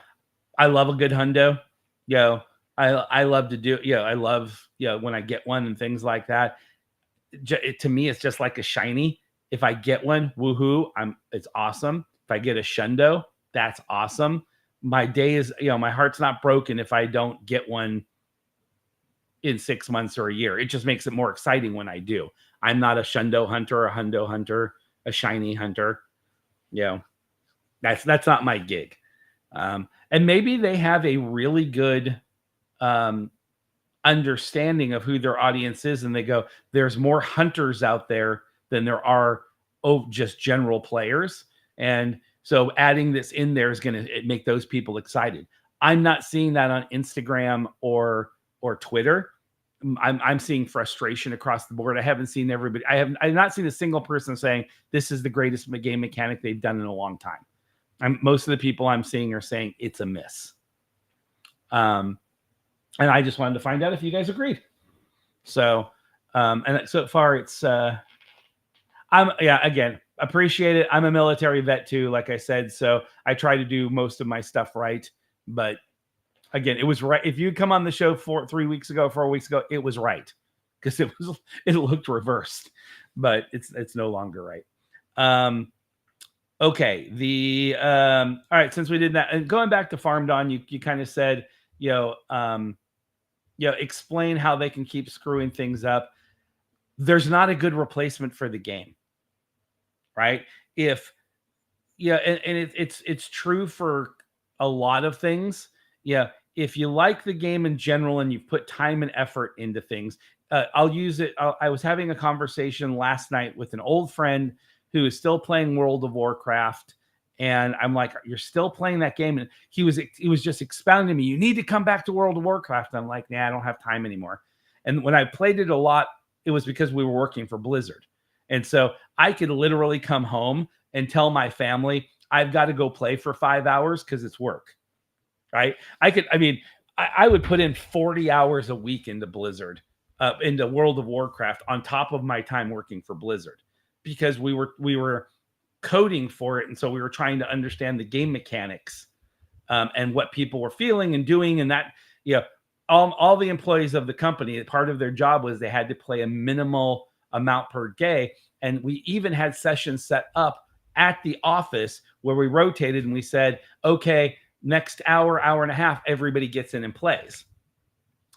I love a good hundo. I love to do. I love when I get one and things like that. To me, it's just like a shiny. If I get one, woohoo! It's awesome. If I get a shundo, that's awesome. My day is, my heart's not broken if I don't get one in 6 months or a year. It just makes it more exciting when I do. I'm not a shundo hunter, a hundo hunter, a shiny hunter. That's not my gig. And maybe they have a really good understanding of who their audience is, and they go, there's more hunters out there than there are just general players, and so adding this in there is going to make those people excited. I'm not seeing that on Instagram or Twitter. I'm seeing frustration across the board. I haven't seen everybody. I've not seen a single person saying this is the greatest game mechanic they've done in a long time. Most of the people I'm seeing are saying it's a miss. And I just wanted to find out if you guys agreed. So, and so far it's, again, appreciate it. I'm a military vet too, like I said, so I try to do most of my stuff right. But again, it was right. If you come on the show 4 weeks ago, it was right, because it looked reversed, but it's no longer right. Okay. All right. Since we did that, and going back to Farm Dawn, you kind of said, explain how they can keep screwing things up. There's not a good replacement for the game, right? If it's true for a lot of things. Yeah, if you like the game in general and you put time and effort into things, I'll use it. I was having a conversation last night with an old friend who is still playing World of Warcraft, and I'm like, "You're still playing that game?" And he was just expounding to me, "You need to come back to World of Warcraft." And I'm like, "Nah, I don't have time anymore." And when I played it a lot, it was because we were working for Blizzard, and so I could literally come home and tell my family I've got to go play for 5 hours because it's work, right? I would put in 40 hours a week into Blizzard, into World of Warcraft on top of my time working for Blizzard, because we were coding for it. And so we were trying to understand the game mechanics, and what people were feeling and doing. And that, all the employees of the company, part of their job was they had to play a minimal amount per day. And we even had sessions set up at the office where we rotated and we said, okay, next hour and a half, everybody gets in and plays.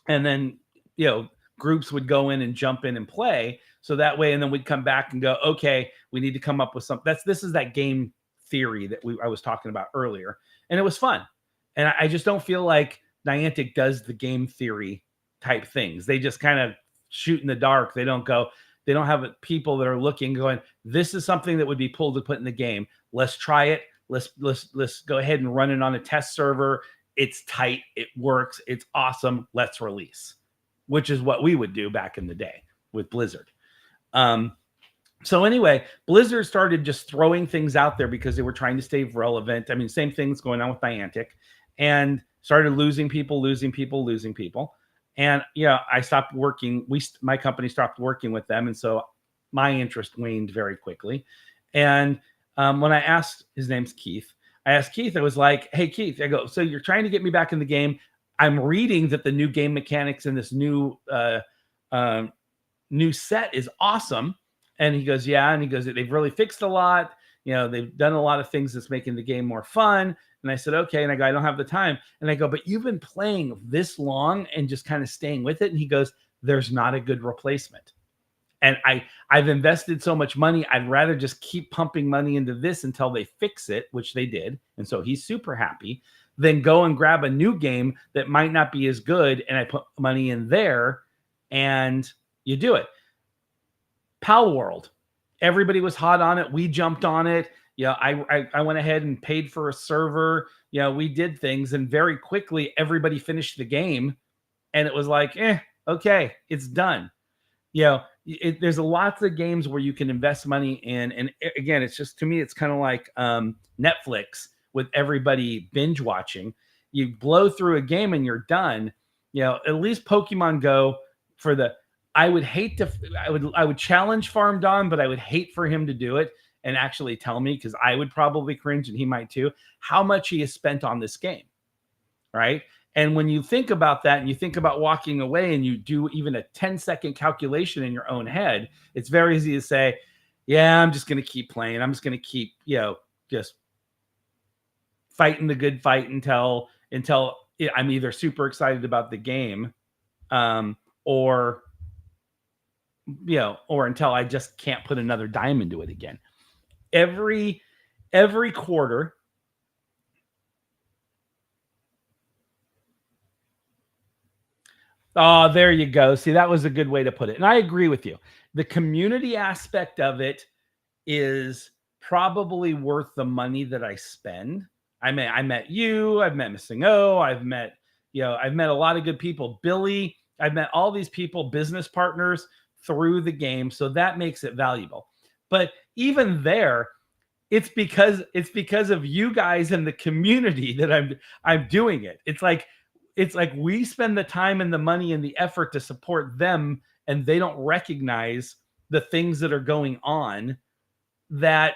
And then, groups would go in and jump in and play. So that way, and then we'd come back and go, okay, we need to come up with something. This is that game theory that I was talking about earlier. And it was fun. And I just don't feel like Niantic does the game theory type things. They just kind of shoot in the dark. They don't have people that are looking, going, this is something that would be cool to put in the game. Let's try it. Let's go ahead and run it on a test server. It's tight. It works. It's awesome. Let's release, which is what we would do back in the day with Blizzard. So anyway, Blizzard started just throwing things out there because they were trying to stay relevant. I mean, same thing's going on with Niantic, and started losing people. And I stopped working. My company stopped working with them. And so my interest waned very quickly. And when I asked, his name's Keith, I asked Keith, I was like, hey, Keith, I go, so you're trying to get me back in the game. I'm reading that the new game mechanics in this new set is awesome. And he goes, yeah. And he goes, they've really fixed a lot. They've done a lot of things that's making the game more fun. And I said, okay. And I go, I don't have the time. And I go, but you've been playing this long and just kind of staying with it. And he goes, there's not a good replacement. And I've invested so much money. I'd rather just keep pumping money into this until they fix it, which they did. And so he's super happy. Then go and grab a new game that might not be as good. And I put money in there and you do it. Palworld. Everybody was hot on it. We jumped on it. I went ahead and paid for a server. We did things, and very quickly everybody finished the game, and it was like, okay, it's done. There's lots of games where you can invest money in, and again, it's just, to me, it's kind of like Netflix with everybody binge watching. You blow through a game and you're done. At least Pokemon Go for the. I would challenge Farm Don, but I would hate for him to do it and actually tell me, because I would probably cringe and he might too, how much he has spent on this game, right? And when you think about that and you think about walking away and you do even a 10-second calculation in your own head, it's very easy to say, yeah, I'm just going to keep playing. I'm just going to keep, just fighting the good fight until I'm either super excited about the game, or until I just can't put another dime into it again. Every quarter, oh, there you go. See, that was a good way to put it. And I agree with you. The community aspect of it is probably worth the money that I spend. I met you, I've met Missing O, I've met a lot of good people. Billy, I've met all these people, business partners, through the game. So that makes it valuable. But even there, it's because of you guys and the community that I'm doing it. It's like we spend the time and the money and the effort to support them, and they don't recognize the things that are going on that,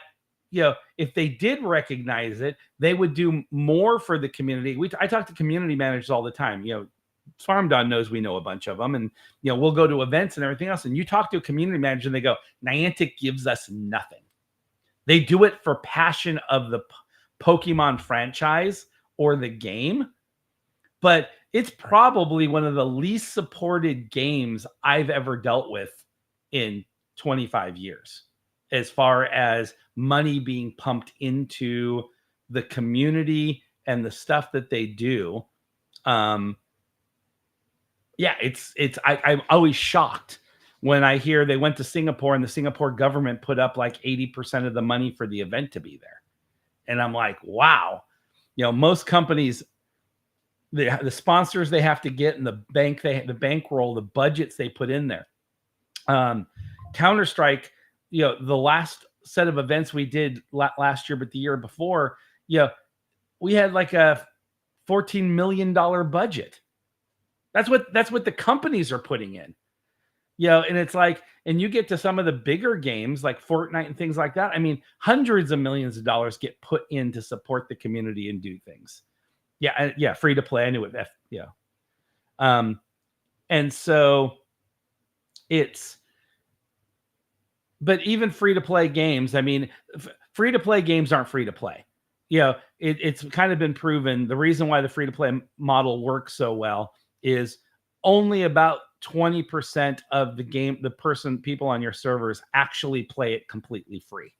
if they did recognize it, they would do more for the community. I talk to community managers all the time. Farm Don knows we know a bunch of them, and we'll go to events and everything else. And you talk to a community manager, and they go, Niantic gives us nothing. They do it for passion of the Pokemon franchise or the game, but it's probably one of the least supported games I've ever dealt with in 25 years, as far as money being pumped into the community and the stuff that they do. Yeah, I'm always shocked when I hear they went to Singapore and the Singapore government put up like 80% of the money for the event to be there. And I'm like, wow. Most companies, the sponsors they have to get, and the bankroll, the budgets they put in there. Counter-Strike, the last set of events we did last year, but the year before, we had like a $14 million budget. That's what the companies are putting in. And it's like, and you get to some of the bigger games like Fortnite and things like that. I mean, hundreds of millions of dollars get put in to support the community and do things. Yeah, free to play. I knew it. And so but even free to play games, I mean, free to play games aren't free to play. It's kind of been proven. The reason why the free to play model works so well is only about 20% of the game, people on your servers actually play it completely free.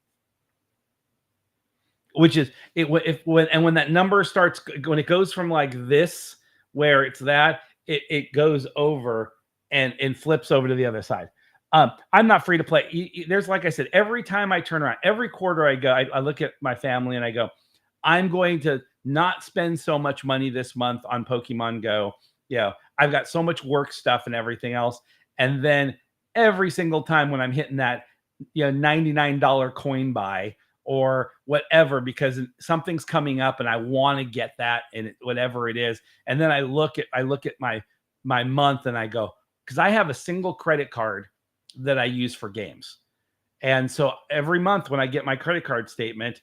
Which is when that number starts, when it goes from like this, where it's that, it goes over and flips over to the other side. I'm not free to play. There's, like I said, every time I turn around, every quarter I go, I look at my family and I go, I'm going to not spend so much money this month on Pokemon Go. I've got so much work stuff and everything else. And then every single time when I'm hitting that, $99 coin buy or whatever, because something's coming up and I want to get that, and whatever it is. And then I look at my month and I go, because I have a single credit card that I use for games. And so every month when I get my credit card statement,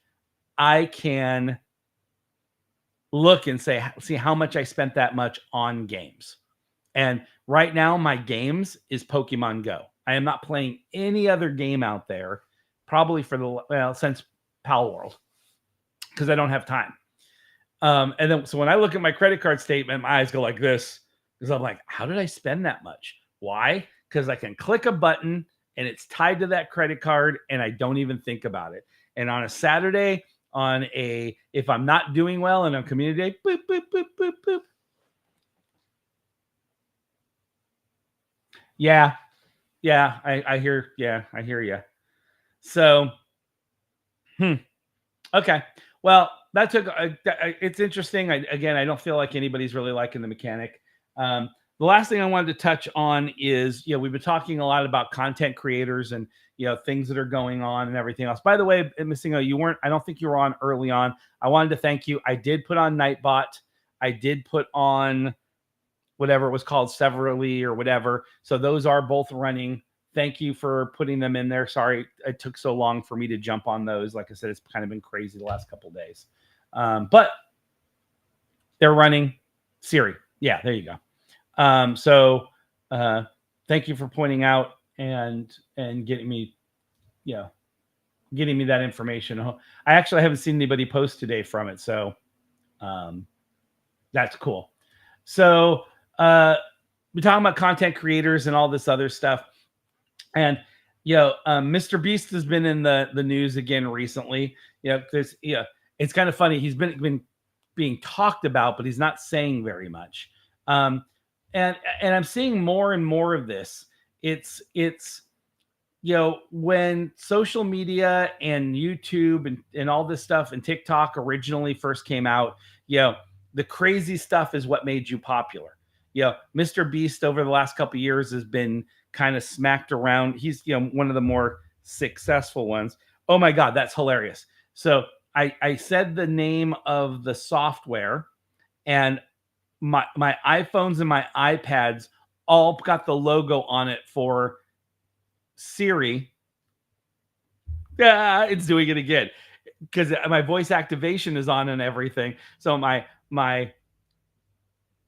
I can look and see how much I spent that much on games. And right now my games is Pokemon Go. I am not playing any other game out there, probably since Pal World, because I don't have time. And then, so when I look at my credit card statement, my eyes go like this, because I'm like, how did I spend that much? Why? Because I can click a button and it's tied to that credit card and I don't even think about it. And on a Saturday, if I'm not doing well and on community day, boop, boop, boop, boop, boop. Yeah. I hear you. So, okay. Well, it's interesting. I don't feel like anybody's really liking the mechanic. The last thing I wanted to touch on is, we've been talking a lot about content creators and, things that are going on and everything else. By the way, Missing, I don't think you were on early on. I wanted to thank you. I did put on Nightbot. I did put on whatever it was called, Severally or whatever. So those are both running. Thank you for putting them in there. Sorry it took so long for me to jump on those. Like I said, it's kind of been crazy the last couple of days. But they're running. Siri. Yeah, there you go. So thank you for pointing out and getting me that information. I actually haven't seen anybody post today from it. So that's cool. So we're talking about content creators and all this other stuff. And, Mr. Beast has been in the news again recently. Because it's kind of funny. He's been being talked about, but he's not saying very much. And I'm seeing more and more of this. It's when social media and YouTube and all this stuff and TikTok originally first came out, the crazy stuff is what made you popular. Mr. Beast over the last couple of years has been kind of smacked around. He's, one of the more successful ones. Oh my God, that's hilarious. So I said the name of the software, and my iPhones and my iPads all got the logo on it for Siri. Yeah, it's doing it again because my voice activation is on and everything. So my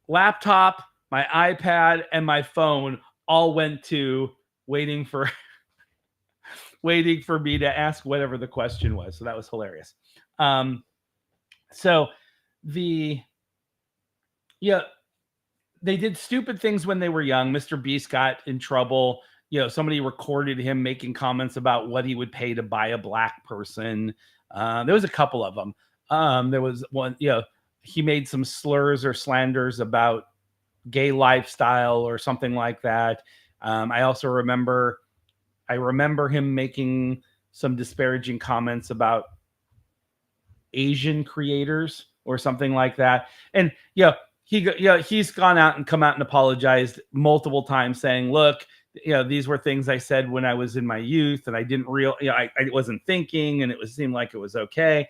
laptop, my iPad, and my phone all went to waiting for me to ask whatever the question was. So that was hilarious. So they did stupid things when they were young. Mr. Beast got in trouble. Somebody recorded him making comments about what he would pay to buy a black person. There was a couple of them. There was one, he made some slurs or slanders about gay lifestyle or something like that. I also remember him making some disparaging comments about Asian creators or something like that. And he's gone out and come out and apologized multiple times saying, look, these were things I said when I was in my youth and I didn't I wasn't thinking, and it seemed like it was okay.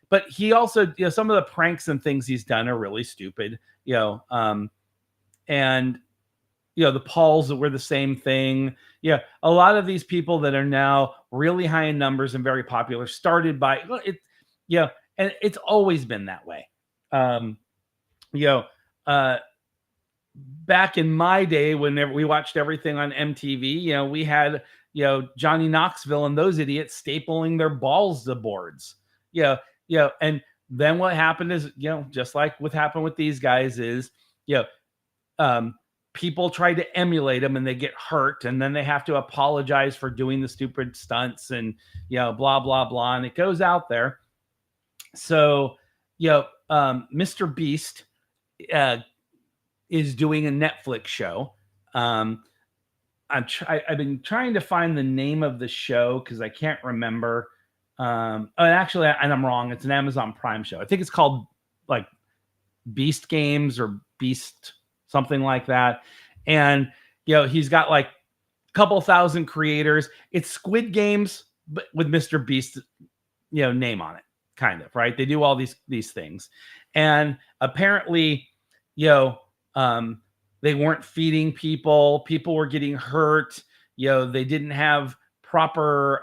But he also, some of the pranks and things he's done are really stupid, and the Pauls were the same thing. A lot of these people that are now really high in numbers and very popular started by it, and it's always been that way. Back in my day, whenever we watched everything on MTV, we had Johnny Knoxville and those idiots stapling their balls to boards. And then what happened is, just like what happened with these guys is, people try to emulate them and they get hurt, and then they have to apologize for doing the stupid stunts and blah blah blah, and it goes out there. So Mr. Beast is doing a Netflix show. I've been trying to find the name of the show because I can't remember. Actually, and I'm wrong. It's an Amazon Prime show. I think it's called like Beast Games or Beast something like that. And he's got like a couple thousand creators. It's Squid Games, but with Mr. Beast, name on it, kind of, right? They do all these things, and apparently, they weren't feeding people. People were getting hurt. They didn't have proper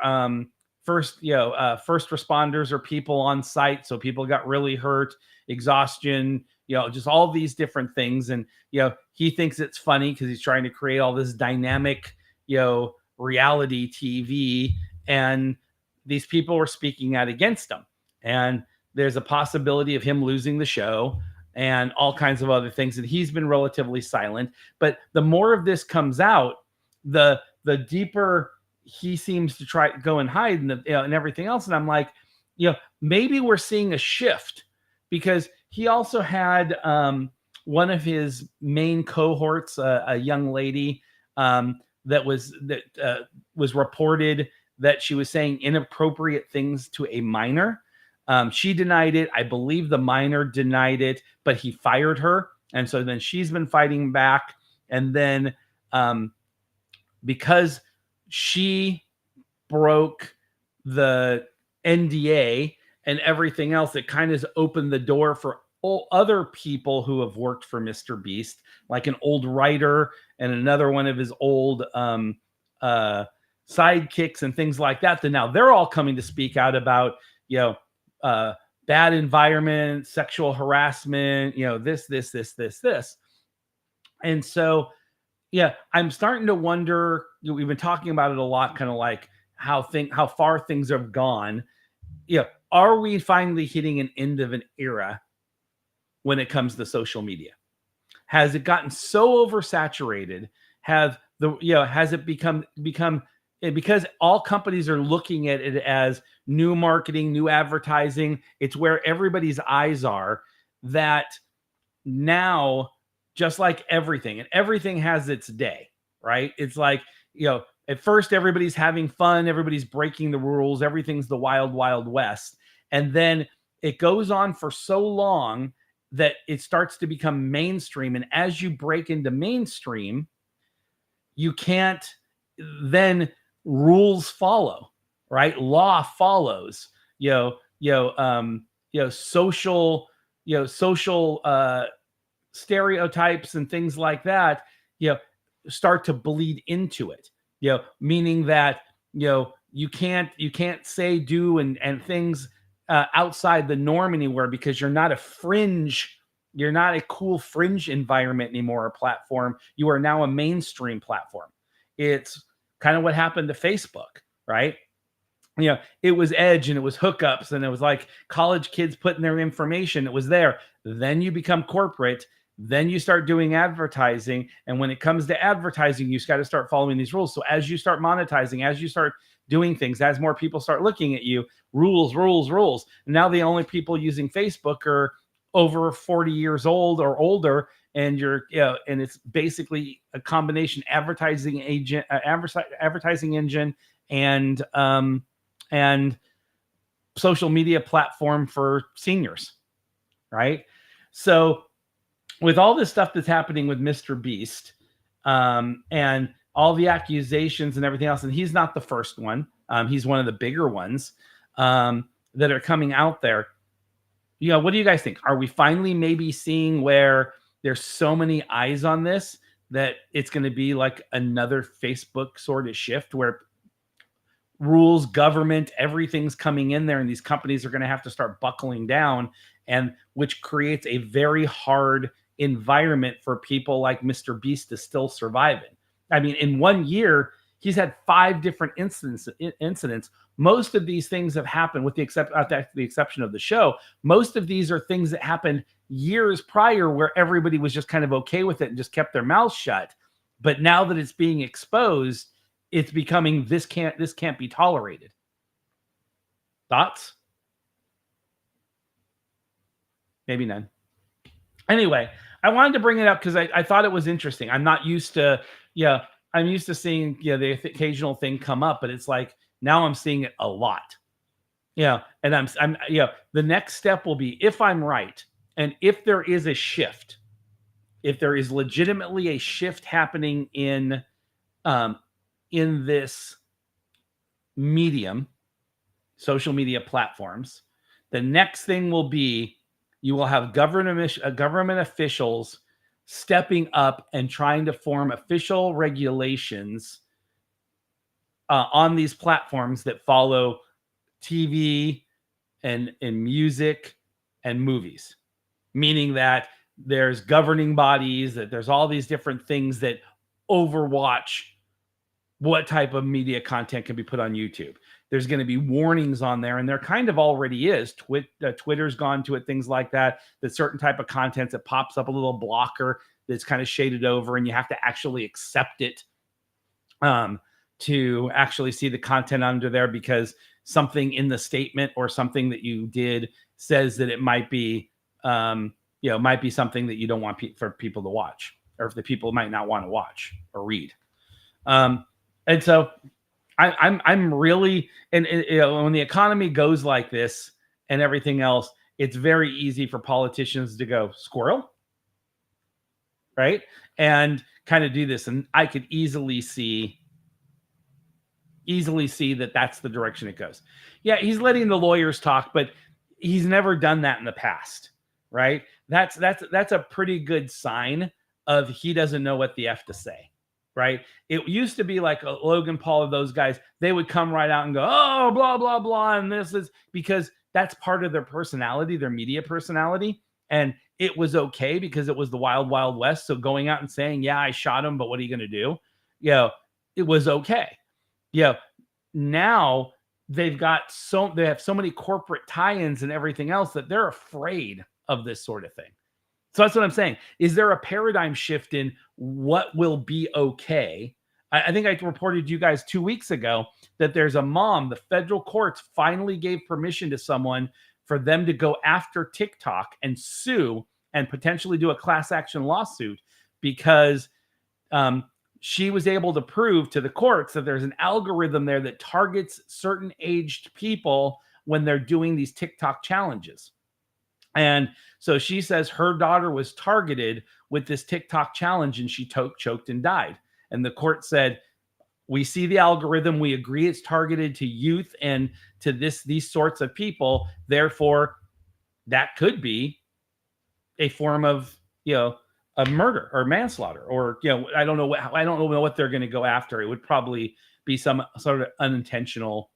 first responders or people on site, so people got really hurt, exhaustion, just all these different things. And he thinks it's funny because he's trying to create all this dynamic reality TV, and these people were speaking out against him, and there's a possibility of him losing the show and all kinds of other things. And he's been relatively silent, but the more of this comes out, the deeper he seems to try to go and hide and everything else. And I'm like, maybe we're seeing a shift, because he also had one of his main cohorts, a young lady that was reported that she was saying inappropriate things to a minor. She denied it. I believe the minor denied it, but he fired her. And so then she's been fighting back. And then because she broke the NDA and everything else, it kind of opened the door for all other people who have worked for Mr. Beast, like an old writer and another one of his old sidekicks and things like that. Then now they're all coming to speak out about, bad environment, sexual harassment, this. And so, I'm starting to wonder, we've been talking about it a lot, kind of like how far things have gone. Are we finally hitting an end of an era when it comes to social media? Has it gotten so oversaturated? Has it become because all companies are looking at it as new marketing, new advertising, it's where everybody's eyes are, that now, just like everything, and everything has its day, right? It's like, at first everybody's having fun, everybody's breaking the rules, everything's the wild, wild west. And then it goes on for so long that it starts to become mainstream. And as you break into mainstream, you can't then rules follow, right? Law follows, social stereotypes and things like that, start to bleed into it, meaning that, you can't say, do, and things outside the norm anywhere, because you're not a cool fringe environment anymore, or platform. You are now a mainstream platform. It's kind of what happened to Facebook, right? It was edge and it was hookups and it was like college kids putting their information. It was there. Then you become corporate. Then you start doing advertising. And when it comes to advertising, you got to start following these rules. So as you start monetizing, as you start doing things, as more people start looking at you, rules, rules, rules. And now the only people using Facebook are over 40 years old or older. And and it's basically a combination advertising agent, advertising engine, and social media platform for seniors, right? So with all this stuff that's happening with Mr. Beast, and all the accusations and everything else, and he's not the first one. He's one of the bigger ones that are coming out there. What do you guys think? Are we finally maybe seeing where there's so many eyes on this that it's going to be like another Facebook sort of shift where rules, government, everything's coming in there, and these companies are going to have to start buckling down, and which creates a very hard environment for people like Mr. Beast to still survive in. I mean, in 1 year, he's had 5 different incidents. Most of these things have happened, with the exception of the show. Most of these are things that happened years prior, where everybody was just kind of okay with it and just kept their mouths shut. But now that it's being exposed, it's becoming this can't be tolerated. Thoughts? Maybe none. Anyway, I wanted to bring it up because I thought it was interesting. I'm not used to, I'm used to seeing, the occasional thing come up, but it's like now I'm seeing it a lot. And I'm the next step will be, if I'm right, and if there is a shift, if there is legitimately a shift happening in this medium, social media platforms, the next thing will be you will have government officials stepping up and trying to form official regulations on these platforms that follow TV and music and movies, meaning that there's governing bodies, that there's all these different things that overwatch what type of media content can be put on YouTube. There's going to be warnings on there, and there kind of already is. Twitter's gone to it, things like that, that certain type of content that pops up a little blocker that's kind of shaded over, and you have to actually accept it to actually see the content under there, because something in the statement or something that you did says that it might be, might be something that you don't want for people to watch, or if the people might not want to watch or read. And so I'm really, and when the economy goes like this and everything else, it's very easy for politicians to go squirrel, right? And kind of do this. And I could easily see that that's the direction it goes. Yeah, he's letting the lawyers talk, but he's never done that in the past, right? That's a pretty good sign of he doesn't know what the F to say. Right? It used to be like Logan Paul of those guys. They would come right out and go, oh, blah, blah, blah. And this is because that's part of their personality, their media personality. And it was okay because it was the wild, wild west. So going out and saying, yeah, I shot him, but what are you going to do? It was okay. Now they have so many corporate tie-ins and everything else that they're afraid of this sort of thing. So that's what I'm saying. Is there a paradigm shift in what will be okay? I think I reported you guys 2 weeks ago that there's a mom, the federal courts finally gave permission to someone for them to go after TikTok and sue and potentially do a class action lawsuit because she was able to prove to the courts that there's an algorithm there that targets certain aged people when they're doing these TikTok challenges. And so she says her daughter was targeted with this TikTok challenge and she choked and died. And the court said, we see the algorithm. We agree it's targeted to youth and to these sorts of people. Therefore, that could be a form of, a murder or manslaughter, or, I don't know what they're going to go after. It would probably be some sort of unintentional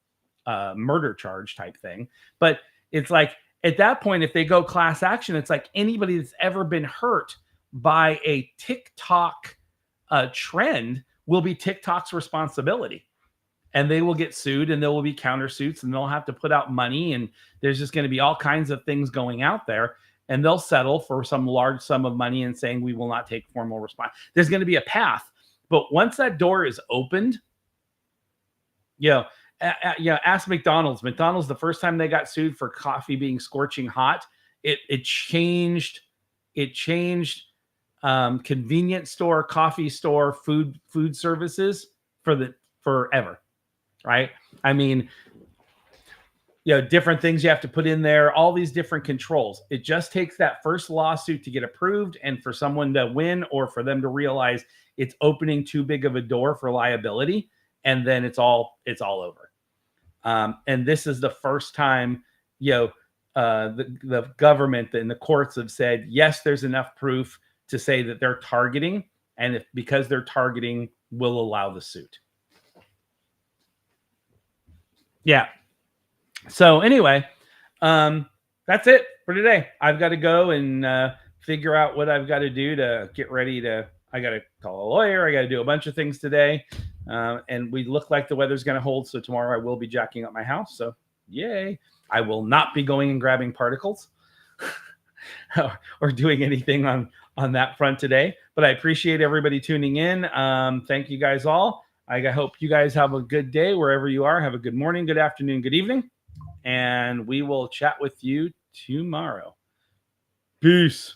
murder charge type thing. But it's like, at that point, if they go class action, it's like anybody that's ever been hurt by a TikTok trend will be TikTok's responsibility. And they will get sued and there will be countersuits and they'll have to put out money. And there's just going to be all kinds of things going out there. and they'll settle for some large sum of money and saying we will not take formal response. There's going to be a path, but once that door is opened, ask McDonald's. McDonald's, the first time they got sued for coffee being scorching hot, it changed convenience store, coffee store, food services forever, right? I mean, different things you have to put in there, all these different controls. It just takes that first lawsuit to get approved and for someone to win, or for them to realize it's opening too big of a door for liability, and then it's all over. And this is the first time, the government and the courts have said, yes, there's enough proof to say that they're targeting, and because they're targeting, will allow the suit. Yeah. So anyway, that's it for today. I've got to go and figure out what I've got to do to get ready I got to call a lawyer. I got to do a bunch of things today. And we look like the weather's going to hold. So tomorrow I will be jacking up my house. So yay. I will not be going and grabbing particles or doing anything on that front today, but I appreciate everybody tuning in. Thank you guys all. I hope you guys have a good day wherever you are. Have a good morning, good afternoon, good evening. And we will chat with you tomorrow. Peace.